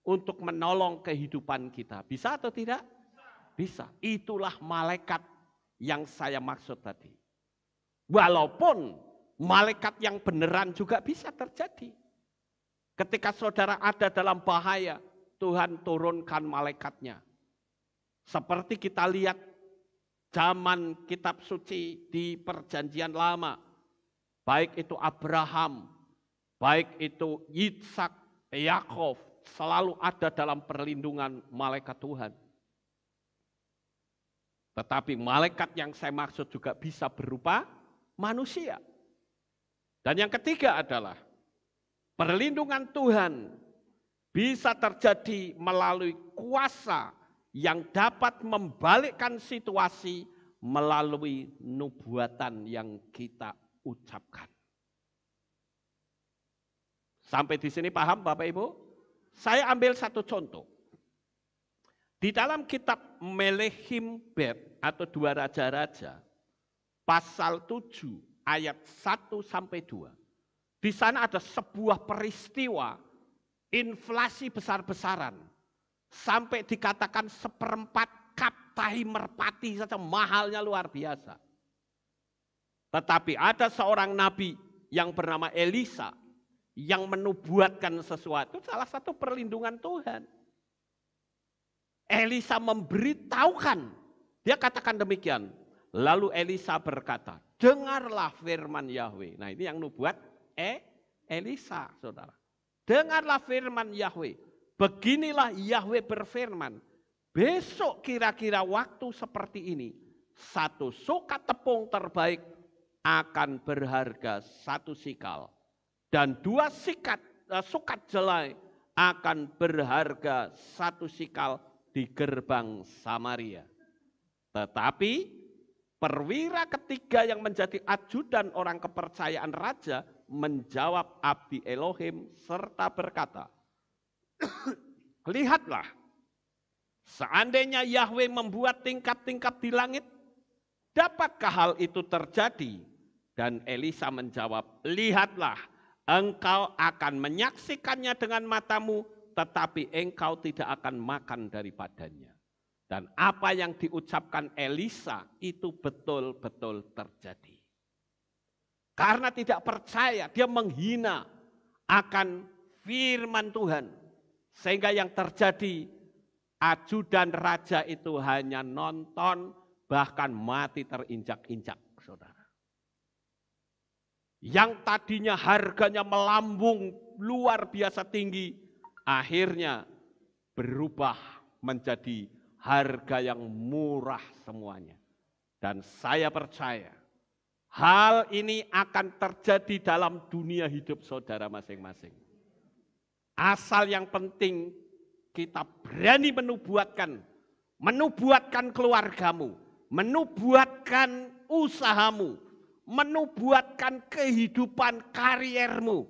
untuk menolong kehidupan kita. Bisa atau tidak? Bisa. Itulah malaikat yang saya maksud tadi. Walaupun malaikat yang beneran juga bisa terjadi. Ketika saudara ada dalam bahaya, Tuhan turunkan malaikatnya. Seperti kita lihat zaman kitab suci di perjanjian lama, baik itu Abraham, baik itu Ishak, Yakov, selalu ada dalam perlindungan malaikat Tuhan. Tetapi malaikat yang saya maksud juga bisa berupa manusia. Dan yang ketiga adalah perlindungan Tuhan bisa terjadi melalui kuasa yang dapat membalikkan situasi melalui nubuatan yang kita ucapkan. Sampai di sini paham Bapak Ibu? Saya ambil satu contoh. Di dalam kitab Melehim Bet atau 2 Raja-Raja, pasal 7 ayat 1 sampai 2. Di sana ada sebuah peristiwa inflasi besar-besaran. Sampai dikatakan 1/4 kap tahi merpati saja mahalnya luar biasa. Tetapi ada seorang nabi yang bernama Elisa yang menubuatkan sesuatu, salah satu perlindungan Tuhan. Elisa memberitahukan, dia katakan demikian. Lalu Elisa berkata, dengarlah firman Yahweh. Nah ini yang nubuat Elisa, saudara. Dengarlah firman Yahweh. Beginilah Yahweh berfirman, besok kira-kira waktu seperti ini, 1 sukat tepung terbaik akan berharga 1 sikal. Dan 2 sukat jelai akan berharga 1 sikal di gerbang Samaria. Tetapi perwira ketiga yang menjadi ajudan orang kepercayaan raja menjawab abdi Elohim serta berkata, lihatlah, seandainya Yahweh membuat tingkat-tingkat di langit, dapatkah hal itu terjadi? Dan Elisa menjawab, lihatlah, Engkau akan menyaksikannya dengan matamu, tetapi engkau tidak akan makan daripadanya. Dan apa yang diucapkan Elisa itu betul-betul terjadi. Karena tidak percaya, dia menghina akan firman Tuhan. Sehingga yang terjadi, ajudan raja itu hanya nonton, bahkan mati terinjak-injak, saudara. Yang tadinya harganya melambung luar biasa tinggi, akhirnya berubah menjadi harga yang murah semuanya. Dan saya percaya hal ini akan terjadi dalam dunia hidup saudara masing-masing. Asal yang penting kita berani menubuatkan keluargamu, menubuatkan usahamu, menubuatkan kehidupan kariermu,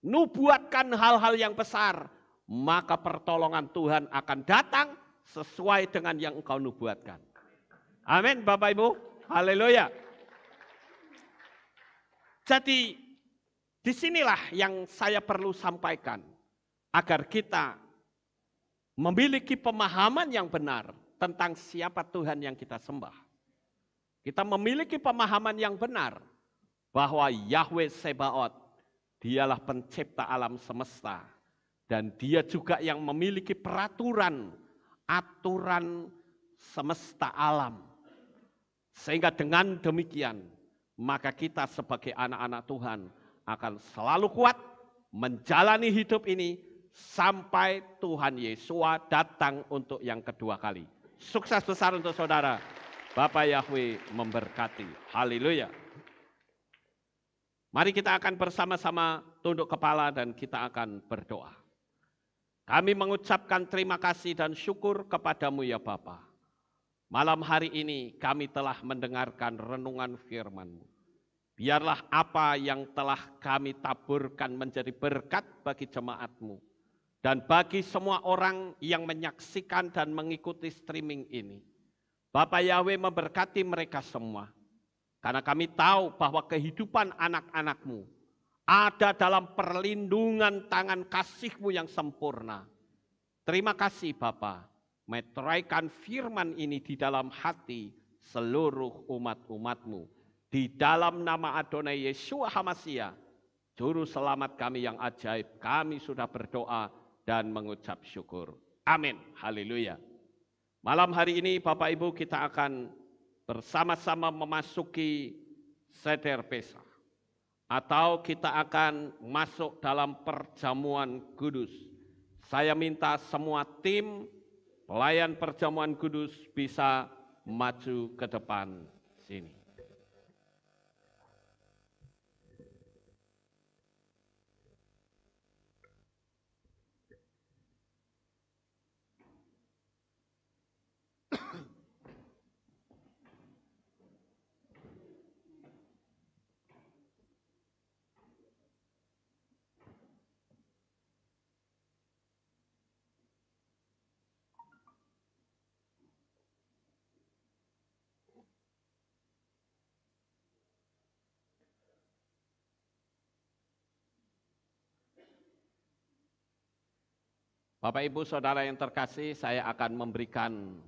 nubuatkan hal-hal yang besar, maka pertolongan Tuhan akan datang sesuai dengan yang engkau nubuatkan. Amin Bapak Ibu, haleluya. Jadi disinilah yang saya perlu sampaikan, agar kita memiliki pemahaman yang benar tentang siapa Tuhan yang kita sembah. Kita memiliki pemahaman yang benar bahwa Yahweh Sebaot, dialah pencipta alam semesta. Dan dia juga yang memiliki aturan semesta alam. Sehingga dengan demikian, maka kita sebagai anak-anak Tuhan akan selalu kuat menjalani hidup ini sampai Tuhan Yesua datang untuk yang kedua kali. Sukses besar untuk saudara. Bapak Yahweh memberkati. Haleluya. Mari kita akan bersama-sama tunduk kepala dan kita akan berdoa. Kami mengucapkan terima kasih dan syukur kepadamu ya Bapa. Malam hari ini kami telah mendengarkan renungan firman-Mu. Biarlah apa yang telah kami taburkan menjadi berkat bagi jemaat-Mu. Dan bagi semua orang yang menyaksikan dan mengikuti streaming ini. Bapak Yahweh memberkati mereka semua. Karena kami tahu bahwa kehidupan anak-anak-Mu ada dalam perlindungan tangan kasih-Mu yang sempurna. Terima kasih Bapa, meteraikan firman ini di dalam hati seluruh umat-umat-Mu. Di dalam nama Adonai Yeshua HaMashiach, Juru Selamat kami yang ajaib, kami sudah berdoa dan mengucap syukur. Amin. Haleluya. Malam hari ini Bapak Ibu kita akan bersama-sama memasuki Seder Pesach. Atau kita akan masuk dalam perjamuan kudus. Saya minta semua tim pelayan perjamuan kudus bisa maju ke depan sini. Bapak Ibu Saudara yang terkasih, saya akan memberikan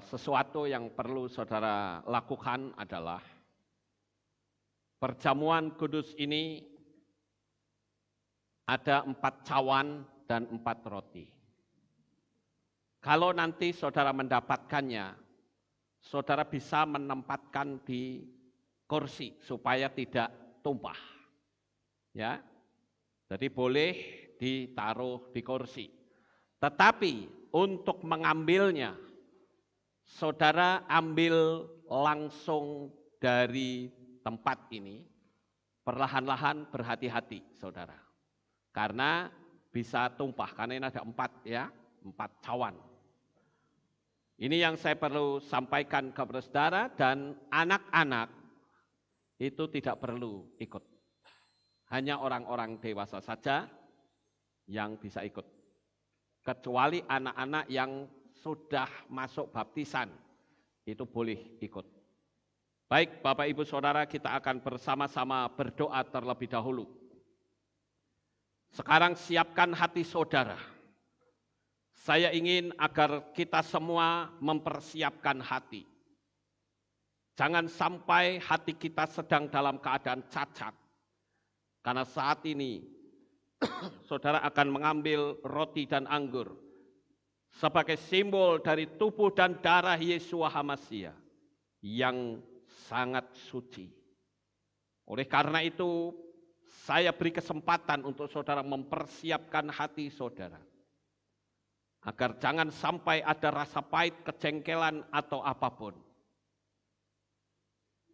sesuatu yang perlu saudara lakukan adalah perjamuan kudus ini ada 4 cawan dan 4 roti. Kalau nanti saudara mendapatkannya, saudara bisa menempatkan di kursi supaya tidak tumpah. Ya. Jadi boleh ditaruh di kursi. Tetapi untuk mengambilnya, saudara ambil langsung dari tempat ini, perlahan-lahan berhati-hati saudara. Karena bisa tumpah, karena ini ada 4 cawan. Ini yang saya perlu sampaikan kepada saudara dan anak-anak itu tidak perlu ikut. Hanya orang-orang dewasa saja yang bisa ikut. Kecuali anak-anak yang sudah masuk baptisan, itu boleh ikut. Baik, Bapak Ibu Saudara, kita akan bersama-sama berdoa terlebih dahulu. Sekarang siapkan hati saudara. Saya ingin agar kita semua mempersiapkan hati. Jangan sampai hati kita sedang dalam keadaan cacat. Karena saat ini saudara akan mengambil roti dan anggur sebagai simbol dari tubuh dan darah Yesua HaMasiah yang sangat suci. Oleh karena itu, saya beri kesempatan untuk saudara mempersiapkan hati saudara. Agar jangan sampai ada rasa pahit, kejengkelan, atau apapun.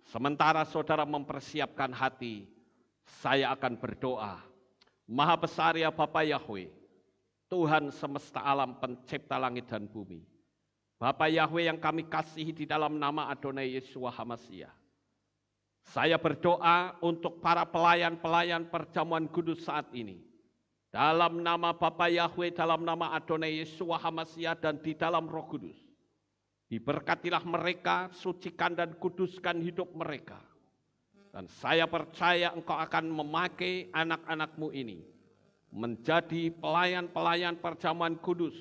Sementara saudara mempersiapkan hati, saya akan berdoa. Maha besar ya Bapa Yahweh, Tuhan semesta alam pencipta langit dan bumi. Bapa Yahweh yang kami kasihi di dalam nama Adonai Yesua HaMasiah. Saya berdoa untuk para pelayan-pelayan perjamuan kudus saat ini. Dalam nama Bapa Yahweh, dalam nama Adonai Yesua HaMasiah dan di dalam Roh Kudus. Diberkatilah mereka, sucikan dan kuduskan hidup mereka. Dan saya percaya Engkau akan memakai anak-anak-Mu ini menjadi pelayan-pelayan perjamuan kudus.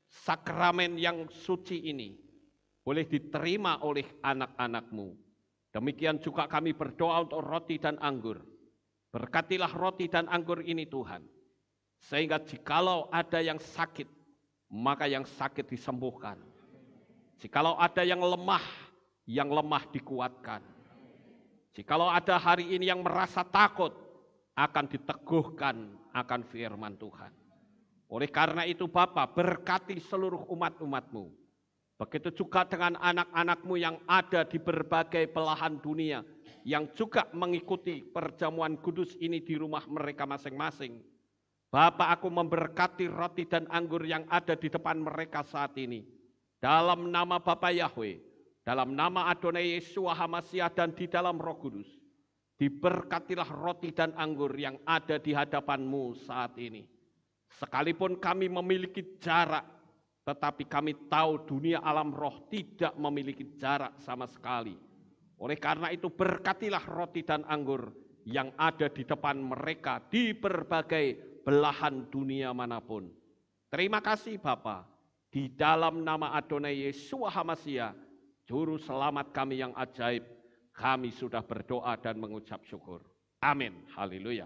Sakramen yang suci ini boleh diterima oleh anak-anak-Mu. Demikian juga kami berdoa untuk roti dan anggur. Berkatilah roti dan anggur ini Tuhan. Sehingga jikalau ada yang sakit, maka yang sakit disembuhkan. Jikalau ada yang lemah dikuatkan. Jikalau ada hari ini yang merasa takut, akan diteguhkan akan firman Tuhan. Oleh karena itu Bapa, berkati seluruh umat-umat-Mu. Begitu juga dengan anak-anak-Mu yang ada di berbagai belahan dunia, yang juga mengikuti perjamuan kudus ini di rumah mereka masing-masing. Bapa, aku memberkati roti dan anggur yang ada di depan mereka saat ini. Dalam nama Bapa Yahweh, dalam nama Adonai Yesua HaMasiah dan di dalam Roh Kudus. Diberkatilah roti dan anggur yang ada di hadapan-Mu saat ini. Sekalipun kami memiliki jarak, tetapi kami tahu dunia alam roh tidak memiliki jarak sama sekali. Oleh karena itu berkatilah roti dan anggur yang ada di depan mereka di berbagai belahan dunia manapun. Terima kasih Bapa, di dalam nama Adonai Yesua HaMasiah, Juru Selamat kami yang ajaib, kami sudah berdoa dan mengucap syukur. Amin. Haleluya.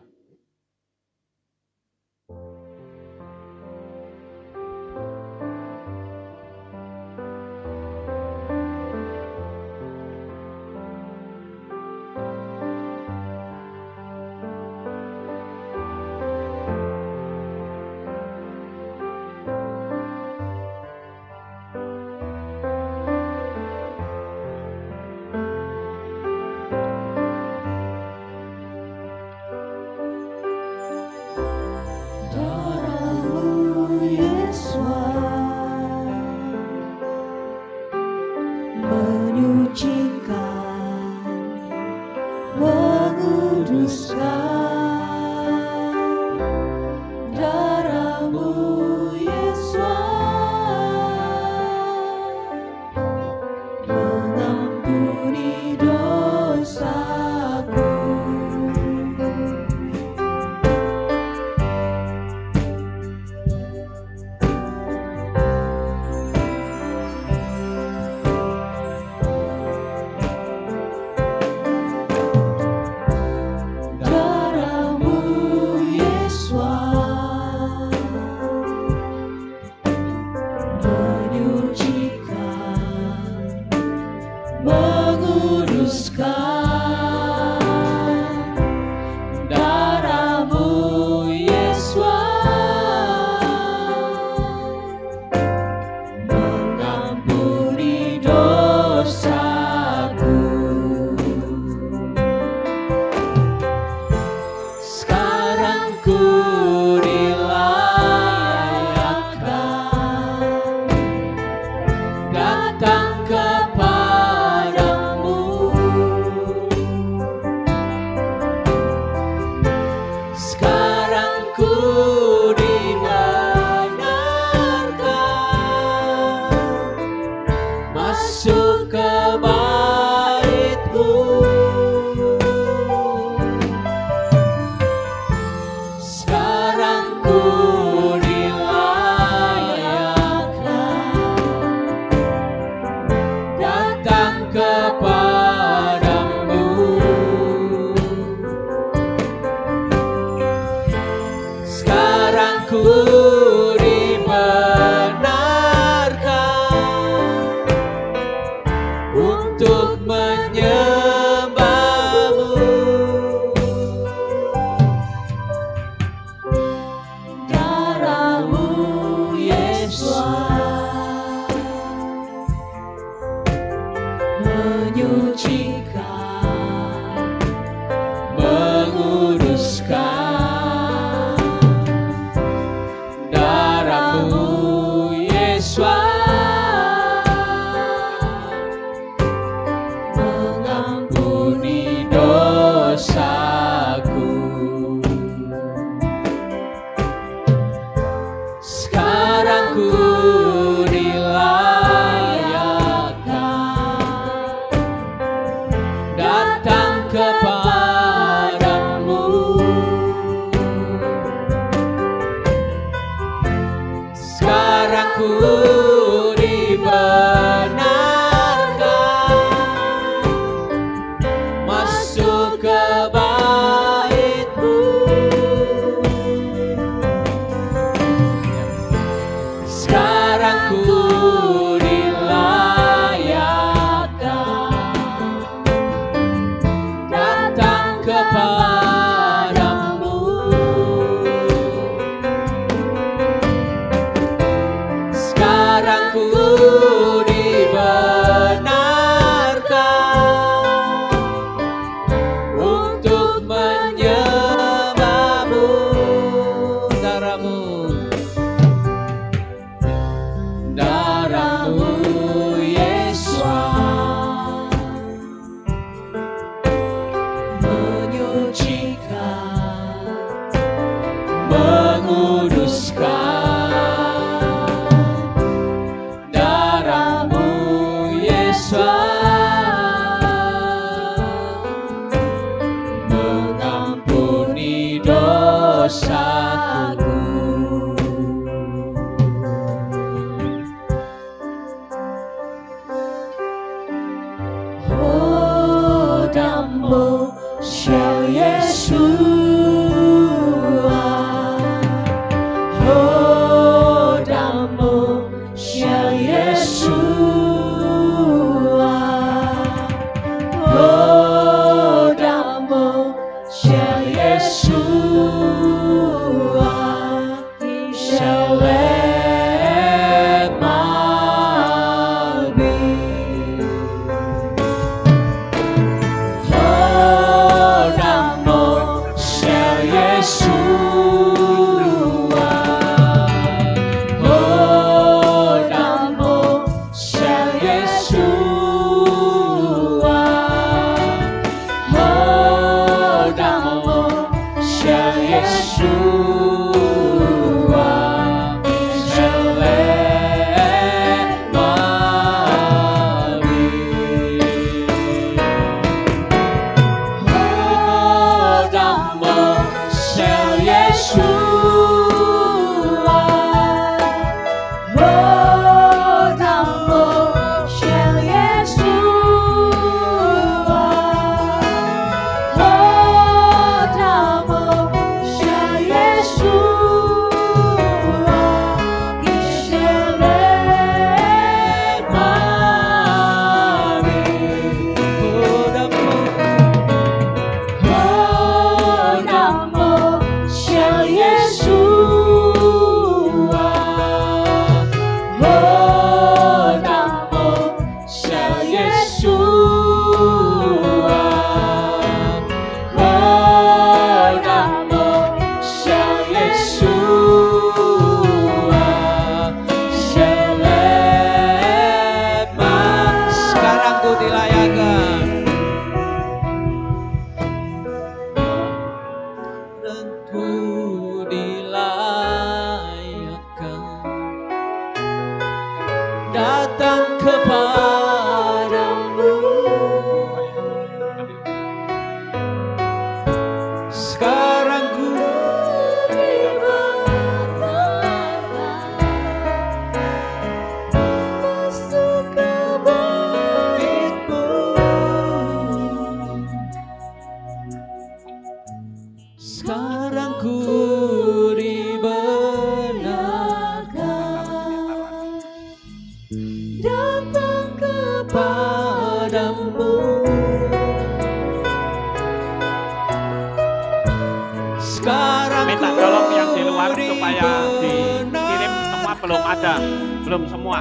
Belum semua.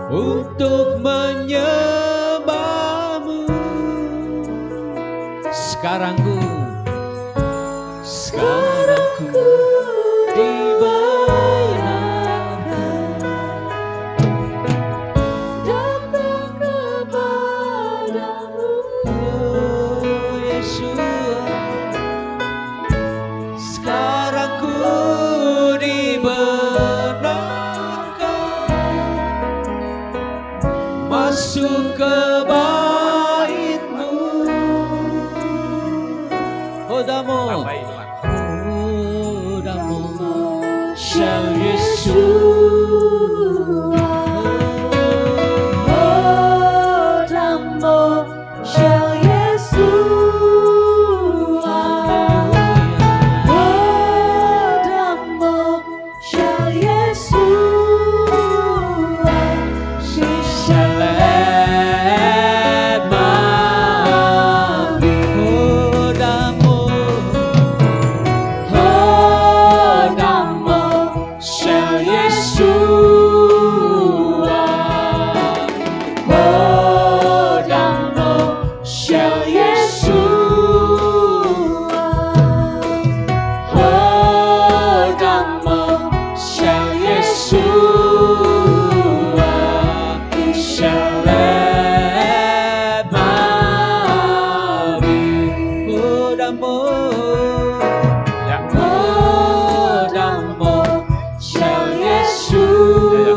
Untuk menyembahmu, sekarang ku dibenarkan datang kepadamu, oh Yesus. Sekarang ku masuk ke bait-Mu, Hodamu,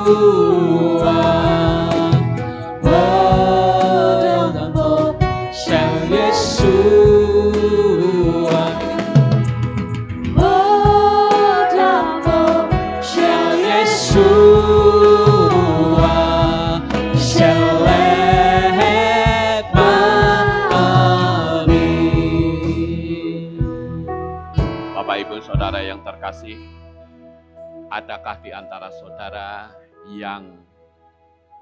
我的梦想耶稣啊，我的梦想耶稣啊，像雷玛丽。 Bapak Ibu Saudara yang terkasih, adakah di antara saudara yang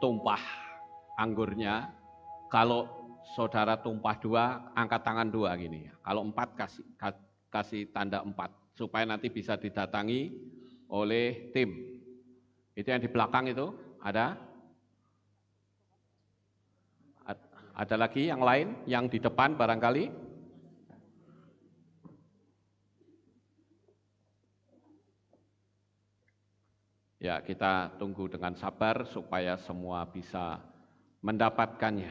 tumpah anggurnya? Kalau saudara tumpah 2, angkat tangan 2 gini. Kalau 4 kasih tanda 4 supaya nanti bisa didatangi oleh tim. Itu yang di belakang itu ada? Ada lagi yang lain yang di depan barangkali? Ya, kita tunggu dengan sabar supaya semua bisa mendapatkannya.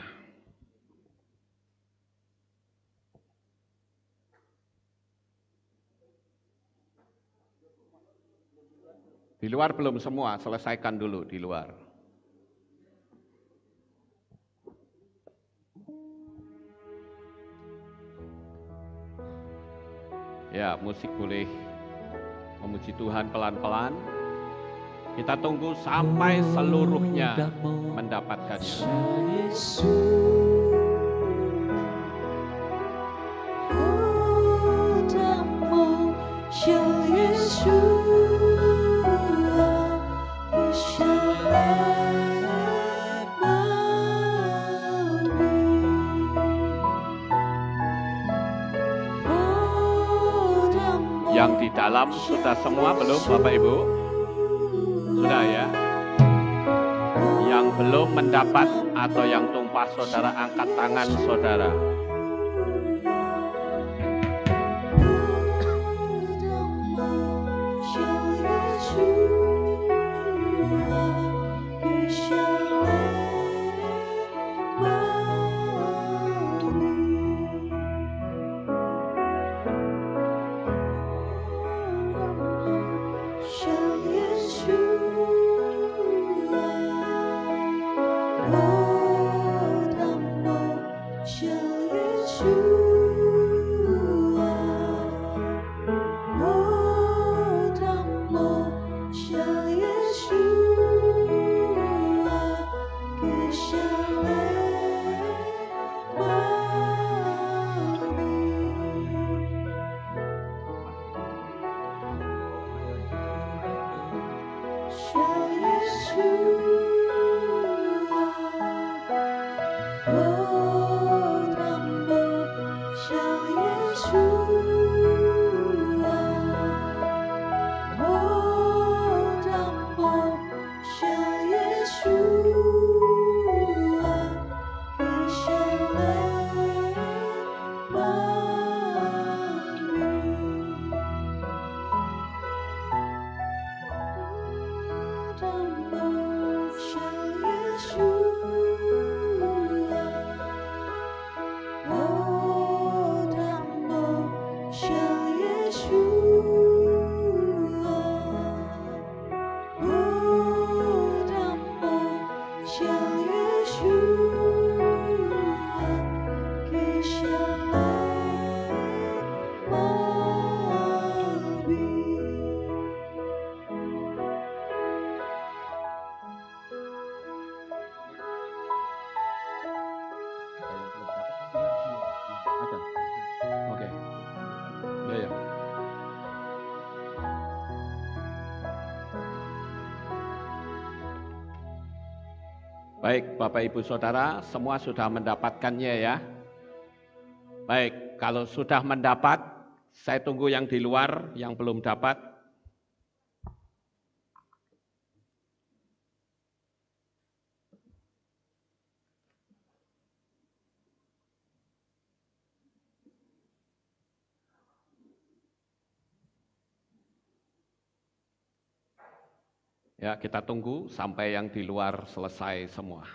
Di luar belum semua, selesaikan dulu di luar. Ya, musik boleh memuji Tuhan pelan-pelan. Kita tunggu sampai seluruhnya mendapatkannya. Yang di dalam sudah semua belum, Bapak Ibu? Sudah ya? Yang belum mendapat atau yang tumpah saudara, angkat tangan saudara. Baik, Bapak Ibu Saudara, semua sudah mendapatkannya ya. Baik, kalau sudah mendapat, saya tunggu yang di luar yang belum dapat. Ya, kita tunggu sampai yang di luar selesai semua.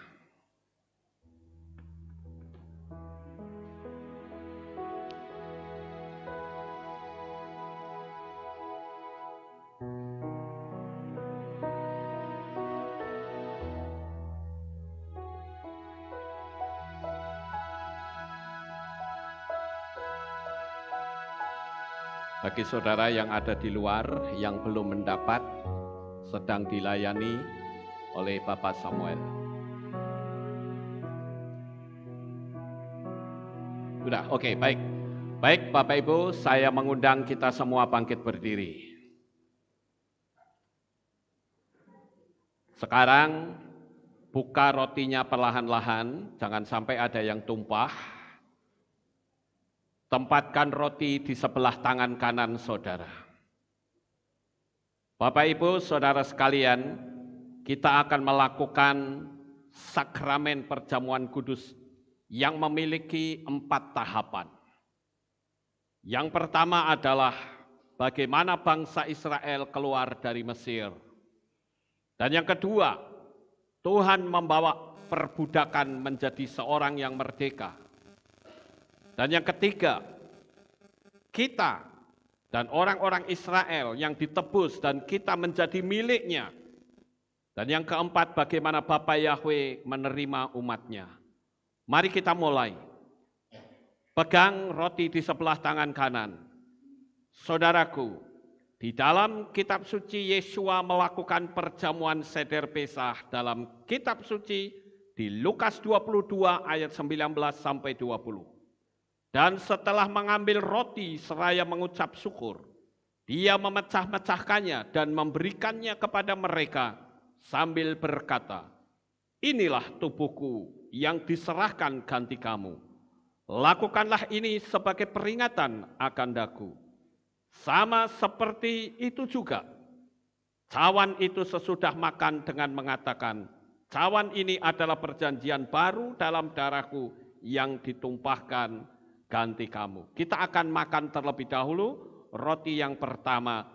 Bagi saudara yang ada di luar, yang belum mendapat, sedang dilayani oleh Bapak Samuel. Sudah, oke, baik. Baik Bapak Ibu, saya mengundang kita semua bangkit berdiri. Sekarang buka rotinya perlahan-lahan, jangan sampai ada yang tumpah. Tempatkan roti di sebelah tangan kanan saudara. Bapak Ibu, saudara sekalian, kita akan melakukan sakramen perjamuan kudus yang memiliki 4 tahapan. Yang pertama adalah bagaimana bangsa Israel keluar dari Mesir. Dan yang kedua, Tuhan membawa perbudakan menjadi seorang yang merdeka. Dan yang ketiga, kita dan orang-orang Israel yang ditebus dan kita menjadi miliknya. Dan yang keempat, bagaimana Bapa Yahweh menerima umatnya. Mari kita mulai. Pegang roti di sebelah tangan kanan. Saudaraku, di dalam kitab suci Yesua melakukan perjamuan seder Pesah dalam kitab suci di Lukas 22 ayat 19 sampai 20. Dan setelah mengambil roti seraya mengucap syukur, dia memecah-mecahkannya dan memberikannya kepada mereka sambil berkata, inilah tubuhku yang diserahkan ganti kamu. Lakukanlah ini sebagai peringatan akan daku. Sama seperti itu juga, cawan itu sesudah makan dengan mengatakan, cawan ini adalah perjanjian baru dalam darahku yang ditumpahkan ganti kamu. Kita akan makan terlebih dahulu roti yang pertama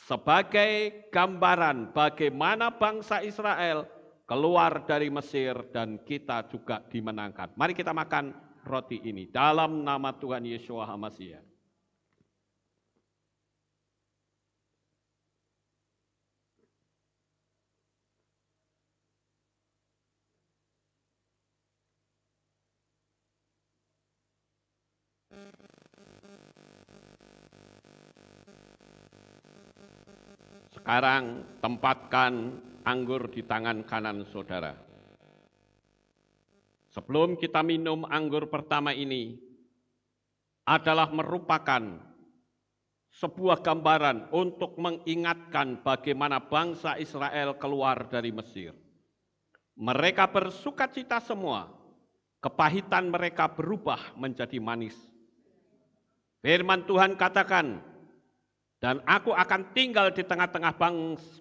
sebagai gambaran bagaimana bangsa Israel keluar dari Mesir dan kita juga dimenangkan. Mari kita makan roti ini dalam nama Tuhan Yeshua HaMashiach. Sekarang tempatkan anggur di tangan kanan saudara. Sebelum kita minum anggur pertama ini adalah merupakan sebuah gambaran untuk mengingatkan bagaimana bangsa Israel keluar dari Mesir. Mereka bersukacita semua, kepahitan mereka berubah menjadi manis. Firman Tuhan katakan, dan aku akan tinggal di tengah-tengah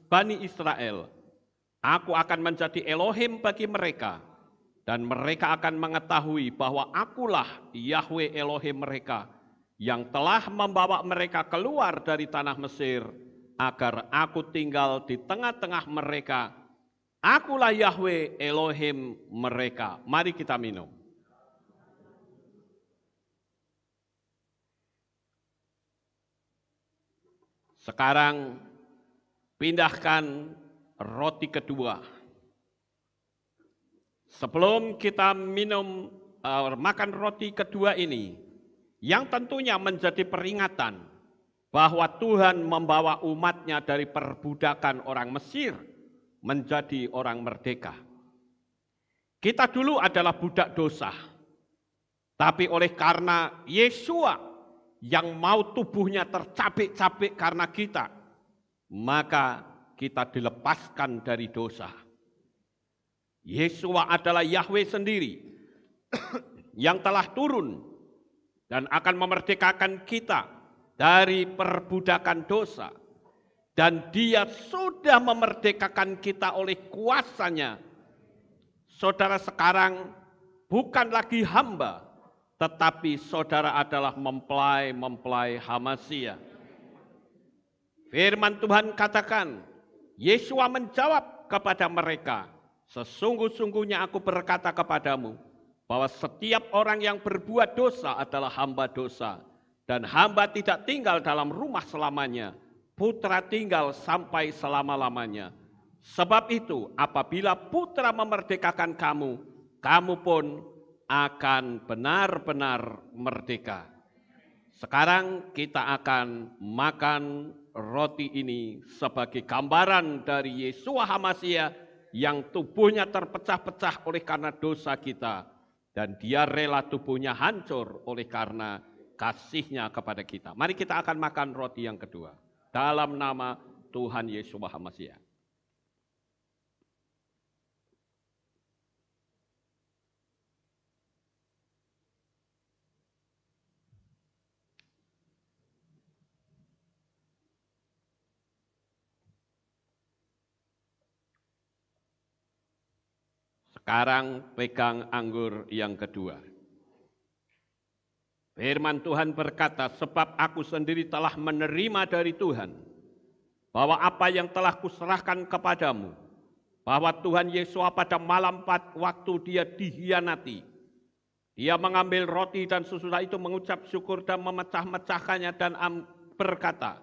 Bani Israel. Aku akan menjadi Elohim bagi mereka. Dan mereka akan mengetahui bahwa akulah Yahweh Elohim mereka yang telah membawa mereka keluar dari tanah Mesir agar aku tinggal di tengah-tengah mereka. Akulah Yahweh Elohim mereka. Mari kita minum. Sekarang pindahkan roti kedua. Sebelum kita minum, makan roti kedua ini, yang tentunya menjadi peringatan bahwa Tuhan membawa umatnya dari perbudakan orang Mesir menjadi orang merdeka. Kita dulu adalah budak dosa, tapi oleh karena Yesua yang mau tubuhnya tercabik-cabik karena kita, maka kita dilepaskan dari dosa. Yesua adalah Yahweh sendiri yang telah turun dan akan memerdekakan kita dari perbudakan dosa. Dan dia sudah memerdekakan kita oleh kuasanya. Saudara sekarang bukan lagi hamba, tetapi saudara adalah mempelai HaMashiach. Firman Tuhan katakan, Yesua menjawab kepada mereka, sesungguh-sungguhnya aku berkata kepadamu, bahwa setiap orang yang berbuat dosa adalah hamba dosa. Dan hamba tidak tinggal dalam rumah selamanya, putra tinggal sampai selama-lamanya. Sebab itu apabila putra memerdekakan kamu, kamu pun akan benar-benar merdeka. Sekarang kita akan makan roti ini sebagai gambaran dari Yesua HaMasiah yang tubuhnya terpecah-pecah oleh karena dosa kita. Dan dia rela tubuhnya hancur oleh karena kasihnya kepada kita. Mari kita akan makan roti yang kedua. Dalam nama Tuhan Yesua HaMasiah. Sekarang pegang anggur yang kedua. Firman Tuhan berkata, sebab aku sendiri telah menerima dari Tuhan, bahwa apa yang telah kuserahkan kepadamu, bahwa Tuhan Yesus pada malam waktu dia dihianati, dia mengambil roti dan sesudah itu mengucap syukur dan memecah-mecahkannya dan berkata,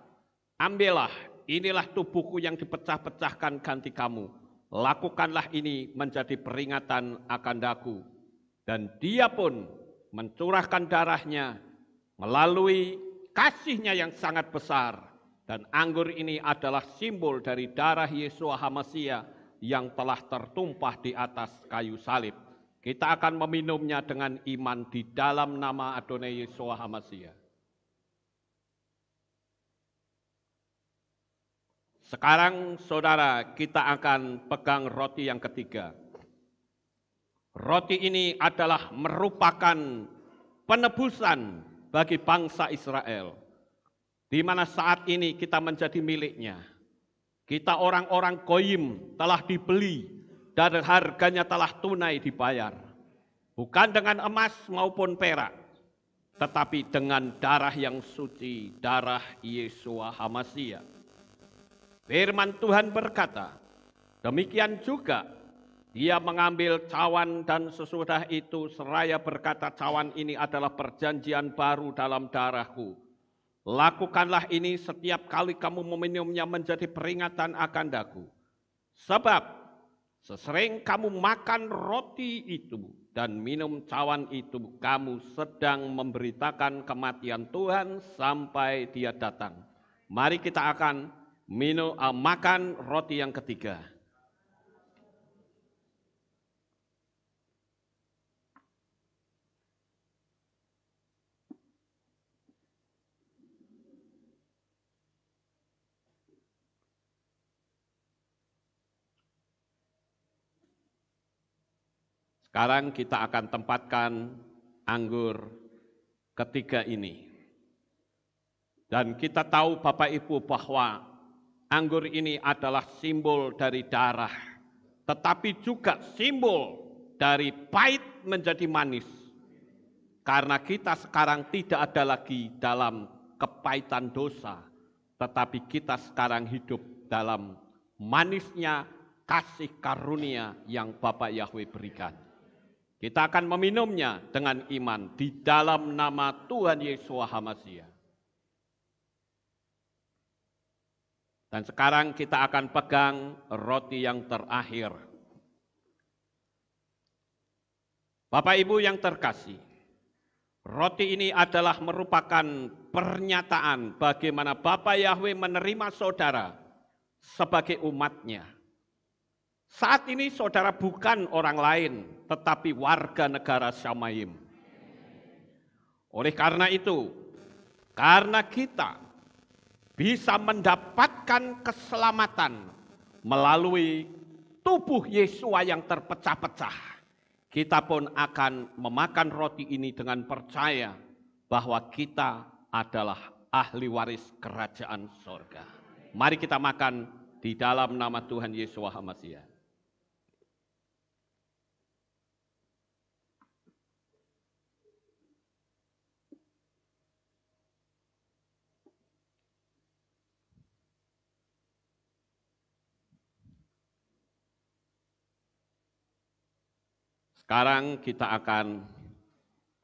ambillah, inilah tubuhku yang dipecah-pecahkan ganti kamu. Lakukanlah ini menjadi peringatan akan daku. Dan dia pun mencurahkan darahnya melalui kasihnya yang sangat besar. Dan anggur ini adalah simbol dari darah Yesua HaMasiah yang telah tertumpah di atas kayu salib. Kita akan meminumnya dengan iman di dalam nama Adonai Yesua HaMasiah. Sekarang saudara, kita akan pegang roti yang ketiga. Roti ini adalah merupakan penebusan bagi bangsa Israel. Di mana saat ini kita menjadi miliknya. Kita orang-orang goyim telah dibeli dan harganya telah tunai dibayar. Bukan dengan emas maupun perak, tetapi dengan darah yang suci, darah Yesua HaMasiah. Firman Tuhan berkata, demikian juga dia mengambil cawan dan sesudah itu seraya berkata, cawan ini adalah perjanjian baru dalam darahku. Lakukanlah ini setiap kali kamu meminumnya menjadi peringatan akan daku. Sebab sesering kamu makan roti itu dan minum cawan itu, kamu sedang memberitakan kematian Tuhan sampai dia datang. Mari kita akan makan roti yang ketiga. Sekarang kita akan tempatkan anggur ketiga ini. Dan kita tahu Bapak Ibu bahwa anggur ini adalah simbol dari darah, tetapi juga simbol dari pahit menjadi manis. Karena kita sekarang tidak ada lagi dalam kepahitan dosa, tetapi kita sekarang hidup dalam manisnya kasih karunia yang Bapa Yahweh berikan. Kita akan meminumnya dengan iman di dalam nama Tuhan Yesua HaMasiah. Dan sekarang kita akan pegang roti yang terakhir. Bapak Ibu yang terkasih, roti ini adalah merupakan pernyataan bagaimana Bapa Yahweh menerima saudara sebagai umatnya. Saat ini saudara bukan orang lain, tetapi warga negara Shamayim. Oleh karena itu, karena kita bisa mendapatkan keselamatan melalui tubuh Yesua yang terpecah-pecah, kita pun akan memakan roti ini dengan percaya bahwa kita adalah ahli waris kerajaan sorga. Mari kita makan di dalam nama Tuhan Yesua HaMasiah. Sekarang kita akan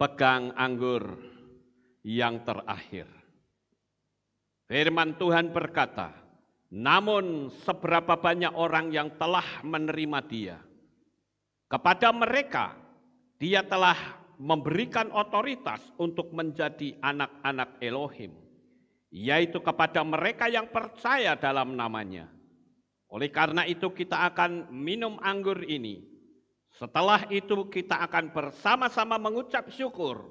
pegang anggur yang terakhir. Firman Tuhan berkata, namun seberapa banyak orang yang telah menerima dia, kepada mereka dia telah memberikan otoritas untuk menjadi anak-anak Elohim, yaitu kepada mereka yang percaya dalam namanya. Oleh karena itu kita akan minum anggur ini. Setelah itu kita akan bersama-sama mengucap syukur.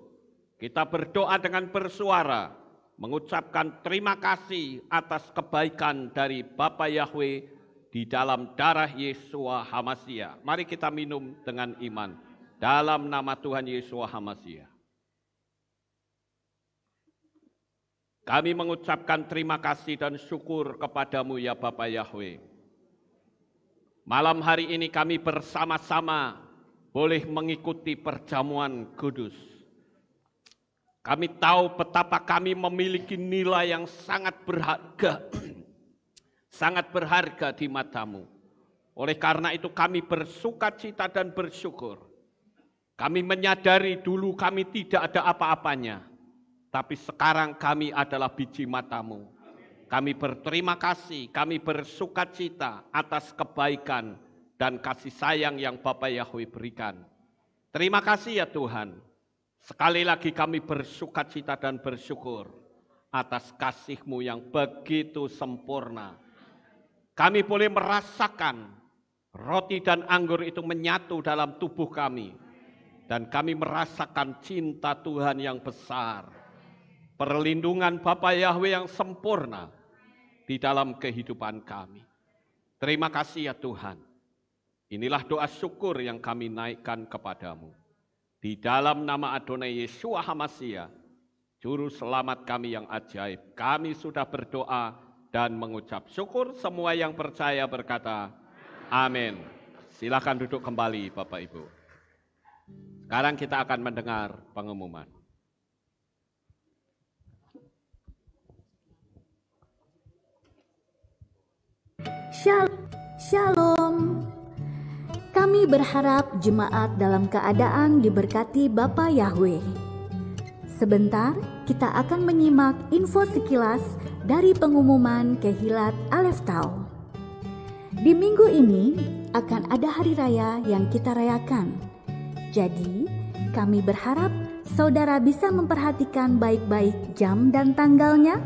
Kita berdoa dengan bersuara, mengucapkan terima kasih atas kebaikan dari Bapa Yahweh di dalam darah Yeshua HaMashiach. Mari kita minum dengan iman dalam nama Tuhan Yeshua HaMashiach. Kami mengucapkan terima kasih dan syukur kepadamu ya Bapa Yahweh. Malam hari ini kami bersama-sama boleh mengikuti perjamuan kudus. Kami tahu betapa kami memiliki nilai yang sangat berharga, sangat berharga di matamu. Oleh karena itu kami bersukacita dan bersyukur. Kami menyadari dulu kami tidak ada apa-apanya, tapi sekarang kami adalah biji matamu. Kami berterima kasih, kami bersukacita atas kebaikan dan kasih sayang yang Bapa Yahweh berikan. Terima kasih ya Tuhan. Sekali lagi kami bersukacita dan bersyukur atas kasih-Mu yang begitu sempurna. Kami boleh merasakan roti dan anggur itu menyatu dalam tubuh kami. Dan kami merasakan cinta Tuhan yang besar. Perlindungan Bapa Yahweh yang sempurna di dalam kehidupan kami. Terima kasih ya Tuhan. Inilah doa syukur yang kami naikkan kepadamu. Di dalam nama Adonai Yeshua HaMashiach, Juru Selamat kami yang ajaib, kami sudah berdoa dan mengucap syukur. Semua yang percaya berkata, amin. Silakan duduk kembali Bapak Ibu. Sekarang kita akan mendengar pengumuman. Shalom. Kami berharap jemaat dalam keadaan diberkati Bapa Yahweh. Sebentar kita akan menyimak info sekilas dari pengumuman Kehilat Aleph Tau. Di minggu ini akan ada hari raya yang kita rayakan. Jadi kami berharap saudara bisa memperhatikan baik-baik jam dan tanggalnya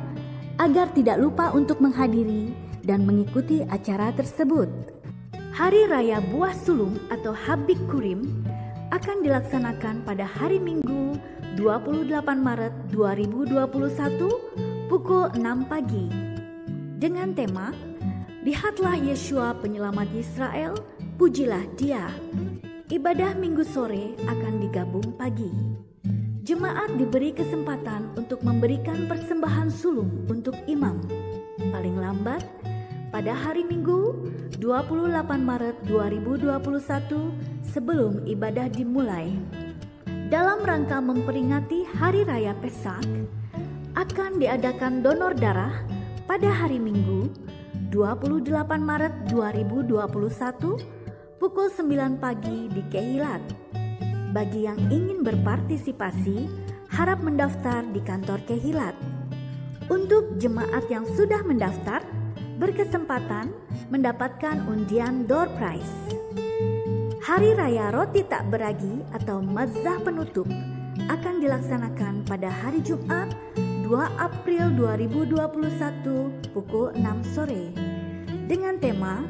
agar tidak lupa untuk menghadiri dan mengikuti acara tersebut. Hari Raya Buah Sulung atau Habik Kurim akan dilaksanakan pada hari Minggu 28 Maret 2021 pukul 6 pagi dengan tema Lihatlah Yeshua Penyelamat Israel, pujilah Dia. Ibadah Minggu sore akan digabung pagi. Jemaat diberi kesempatan untuk memberikan persembahan sulung untuk imam paling lambat pada hari Minggu 28 Maret 2021 sebelum ibadah dimulai. Dalam rangka memperingati Hari Raya Pesak, akan diadakan donor darah pada hari Minggu 28 Maret 2021 pukul 9 pagi di Kehilat. Bagi yang ingin berpartisipasi, harap mendaftar di kantor Kehilat. Untuk jemaat yang sudah mendaftar, berkesempatan mendapatkan undian door prize. Hari Raya Roti Tak Beragi atau Matzah Penutup akan dilaksanakan pada hari Jumat 2 April 2021 pukul 6 sore dengan tema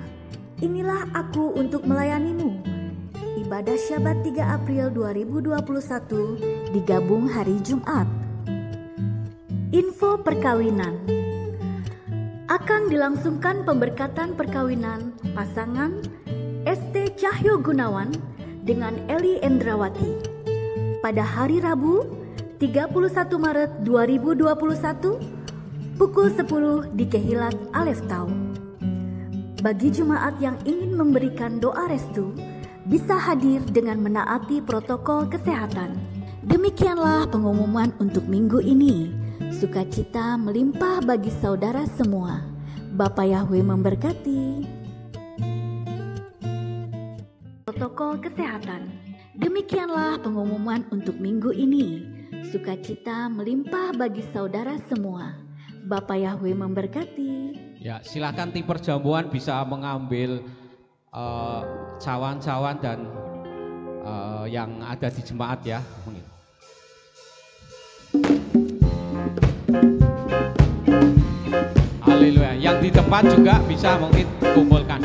Inilah Aku Untuk Melayanimu. Ibadah Syabat 3 April 2021 digabung hari Jumat. Info perkawinan. Akan dilangsungkan pemberkatan perkawinan pasangan ST Cahyo Gunawan dengan Eli Endrawati pada hari Rabu 31 Maret 2021 pukul 10 di Kehilat Aleph Tau. Bagi jemaat yang ingin memberikan doa restu, bisa hadir dengan menaati protokol kesehatan. Demikianlah pengumuman untuk minggu ini. Sukacita melimpah bagi saudara semua. Bapa Yahweh memberkati. Protokol kesehatan. Demikianlah pengumuman untuk minggu ini. Sukacita melimpah bagi saudara semua. Bapa Yahweh memberkati. Ya, silakan tim perjamuan bisa mengambil cawan-cawan dan yang ada di jemaat ya. Mungkin. Haleluya. Yang di depan juga bisa mungkin kumpulkan.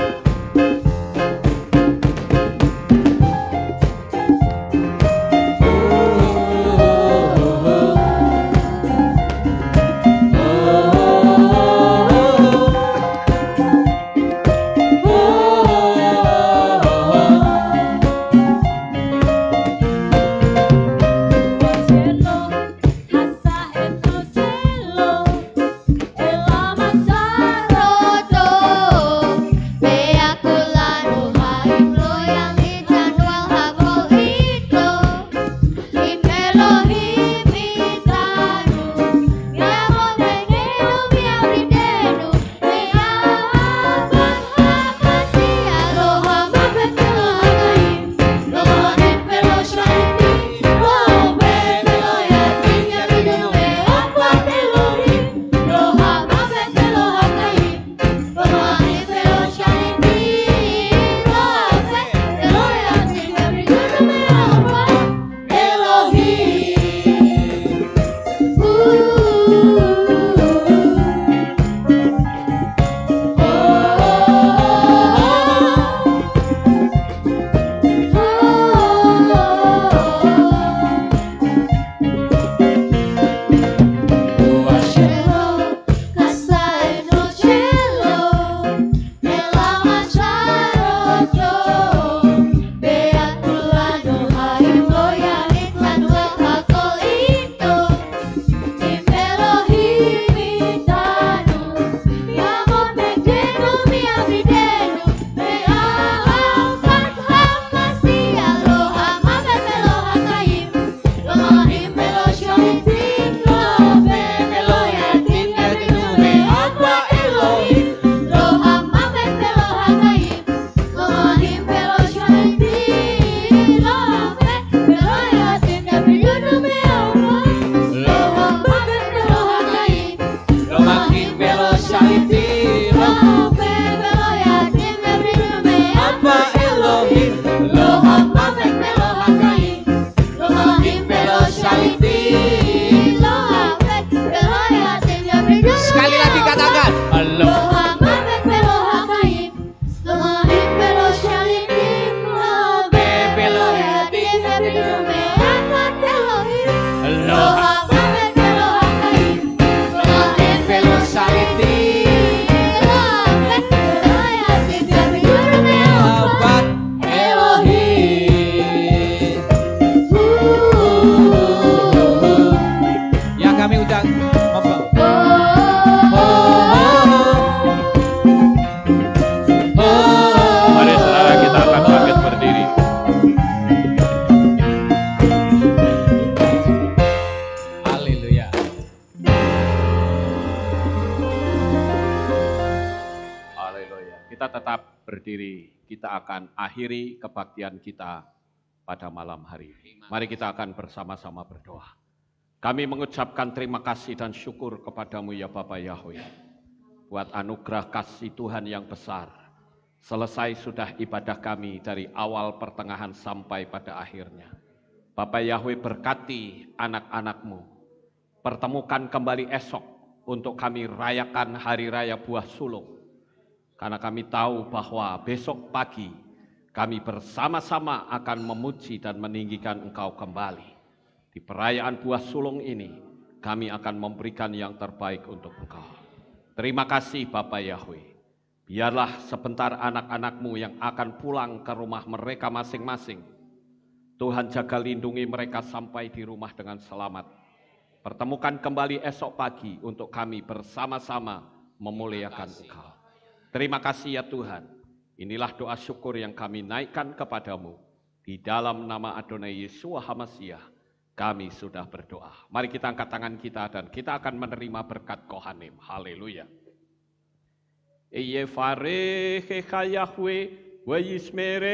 Akhiri kebaktian kita pada malam hari ini. Mari kita akan bersama-sama berdoa. Kami mengucapkan terima kasih dan syukur kepadamu ya Bapa Yahweh, buat anugerah kasih Tuhan yang besar. Selesai sudah ibadah kami dari awal pertengahan sampai pada akhirnya. Bapa Yahweh, berkati anak-anakmu, pertemukan kembali esok untuk kami rayakan hari raya buah sulung. Karena kami tahu bahwa besok pagi kami bersama-sama akan memuji dan meninggikan Engkau kembali. Di perayaan buah sulung ini, kami akan memberikan yang terbaik untuk Engkau. Terima kasih Bapa Yahweh. Biarlah sebentar anak-anakmu yang akan pulang ke rumah mereka masing-masing. Tuhan jaga lindungi mereka sampai di rumah dengan selamat. Pertemukan kembali esok pagi untuk kami bersama-sama memuliakan Engkau. Terima kasih ya Tuhan. Inilah doa syukur yang kami naikkan kepadamu. Di dalam nama Adonai Yeshua HaMashiach, kami sudah berdoa. Mari kita angkat tangan kita dan kita akan menerima berkat Kohanim. Haleluya. Yevarechecha Yahweh wa yismereka.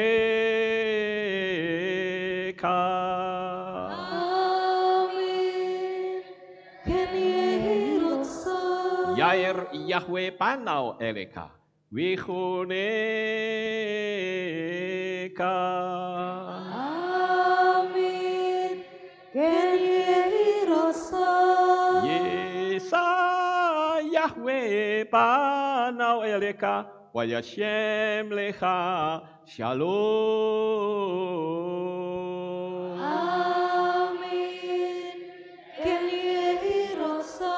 Amin. Yair Yahweh panau eleka. Wihuneka. Yahweh panau eleka wa yashem lecha shalom. Amin. Kyrie rosa.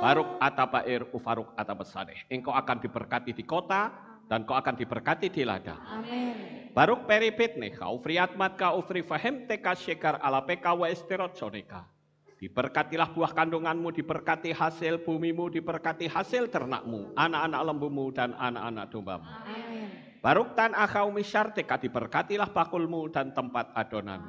Baruk atapair ufaruk atapasadeh. Engkau akan diberkati di kota dan kau akan diberkati di ladang. Amin. Baruk peripit necha ufriat matka ufri fahem teka syekar ala peka wa esterot soneka. Diberkatilah buah kandunganmu, diberkati hasil bumimu, diberkati hasil ternakmu, anak-anak lembumu dan anak-anak dombamu. Amin. Baruk tan akhau misyarteka, diberkatilah bakulmu dan tempat adonanmu.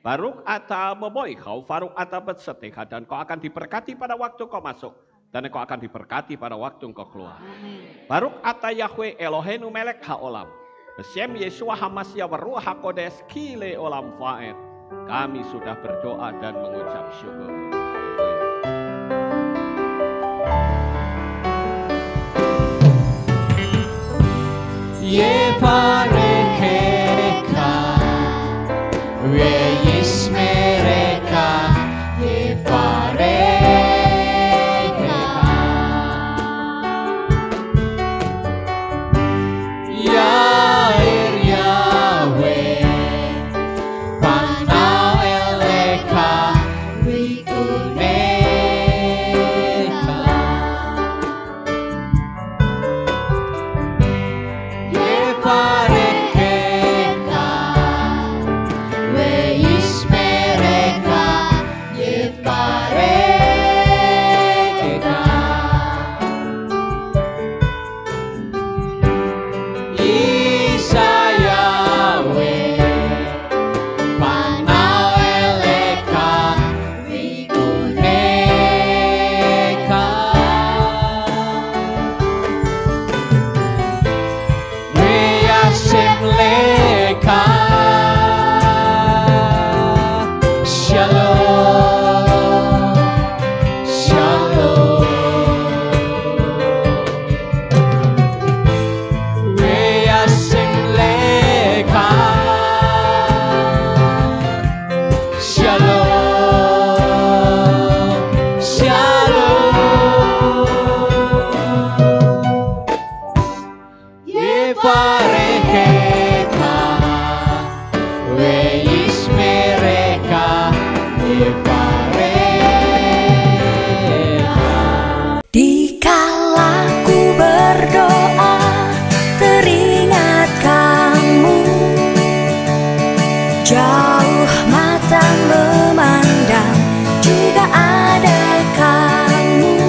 Baruk ata boboy kau faruk ata betseteka, dan kau akan diberkati pada waktu kau masuk dan kau akan diberkati pada waktu kau keluar. Amin. Baruk ata Yahweh Elohenu melek haolam, besem Yeshua hamasya waruh hakodes kile olam faed. Kami sudah berdoa dan mengucap syukur. Yevarecheka, Veyishmereka, Yevarecheka. Yair Yahweh, Panau Eleka, Rikuneka. Yevarecheka, Veyishmereka, Yevarecheka. Isa Yahweh, Panau Eleka, Rikuneka. Veyashem Leka, Shalom, Shalom. Veyashem Leka, Shalom, Shalom. Yevarecheka, Veyishmereka, Yevarecheka. Dikala ku berdoa, teringat kamu. Jauh mata memandang, juga ada kamu.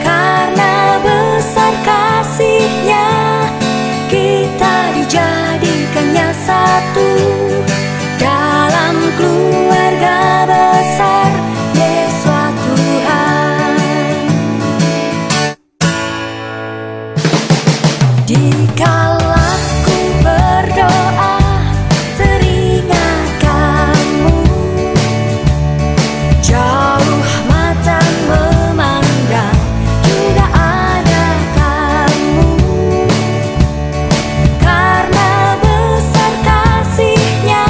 Karena besar kasih-Nya, kita dijadikannya satu dalam keluarga besar Yesus Tuhan. Dikala ku berdoa, teringat kamu. Jauh mata memandang, juga ada kamu. Karena besar kasih-Nya,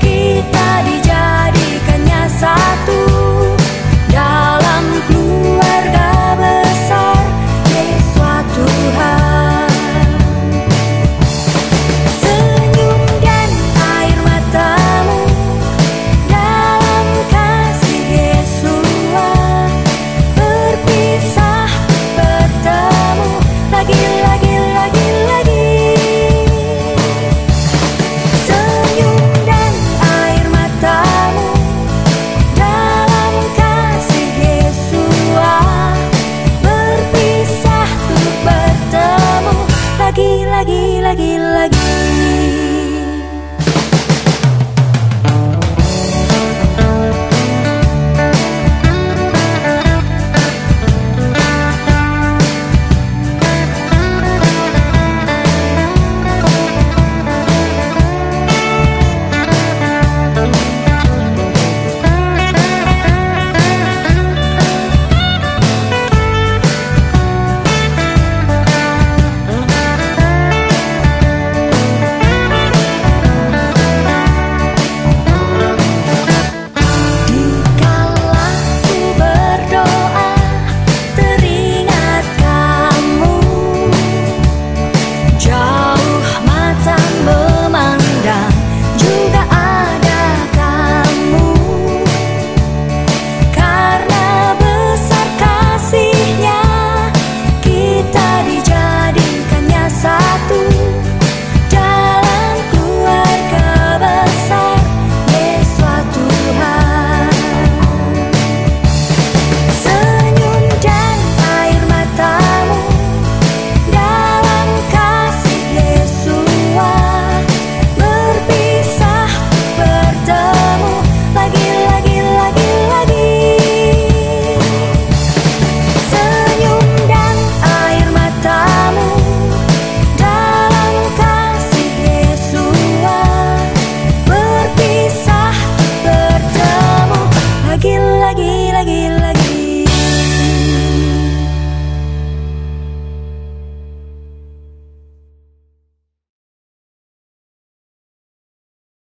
kita dijadikannya satu dalam keluarga besar Yesus Tuhan. Senyum dan air matamu dalam kasih Yesus, berpisah bertemu lagi. Senyum dan air matamu dalam kasih Yesus, berpisah untuk bertemu lagi.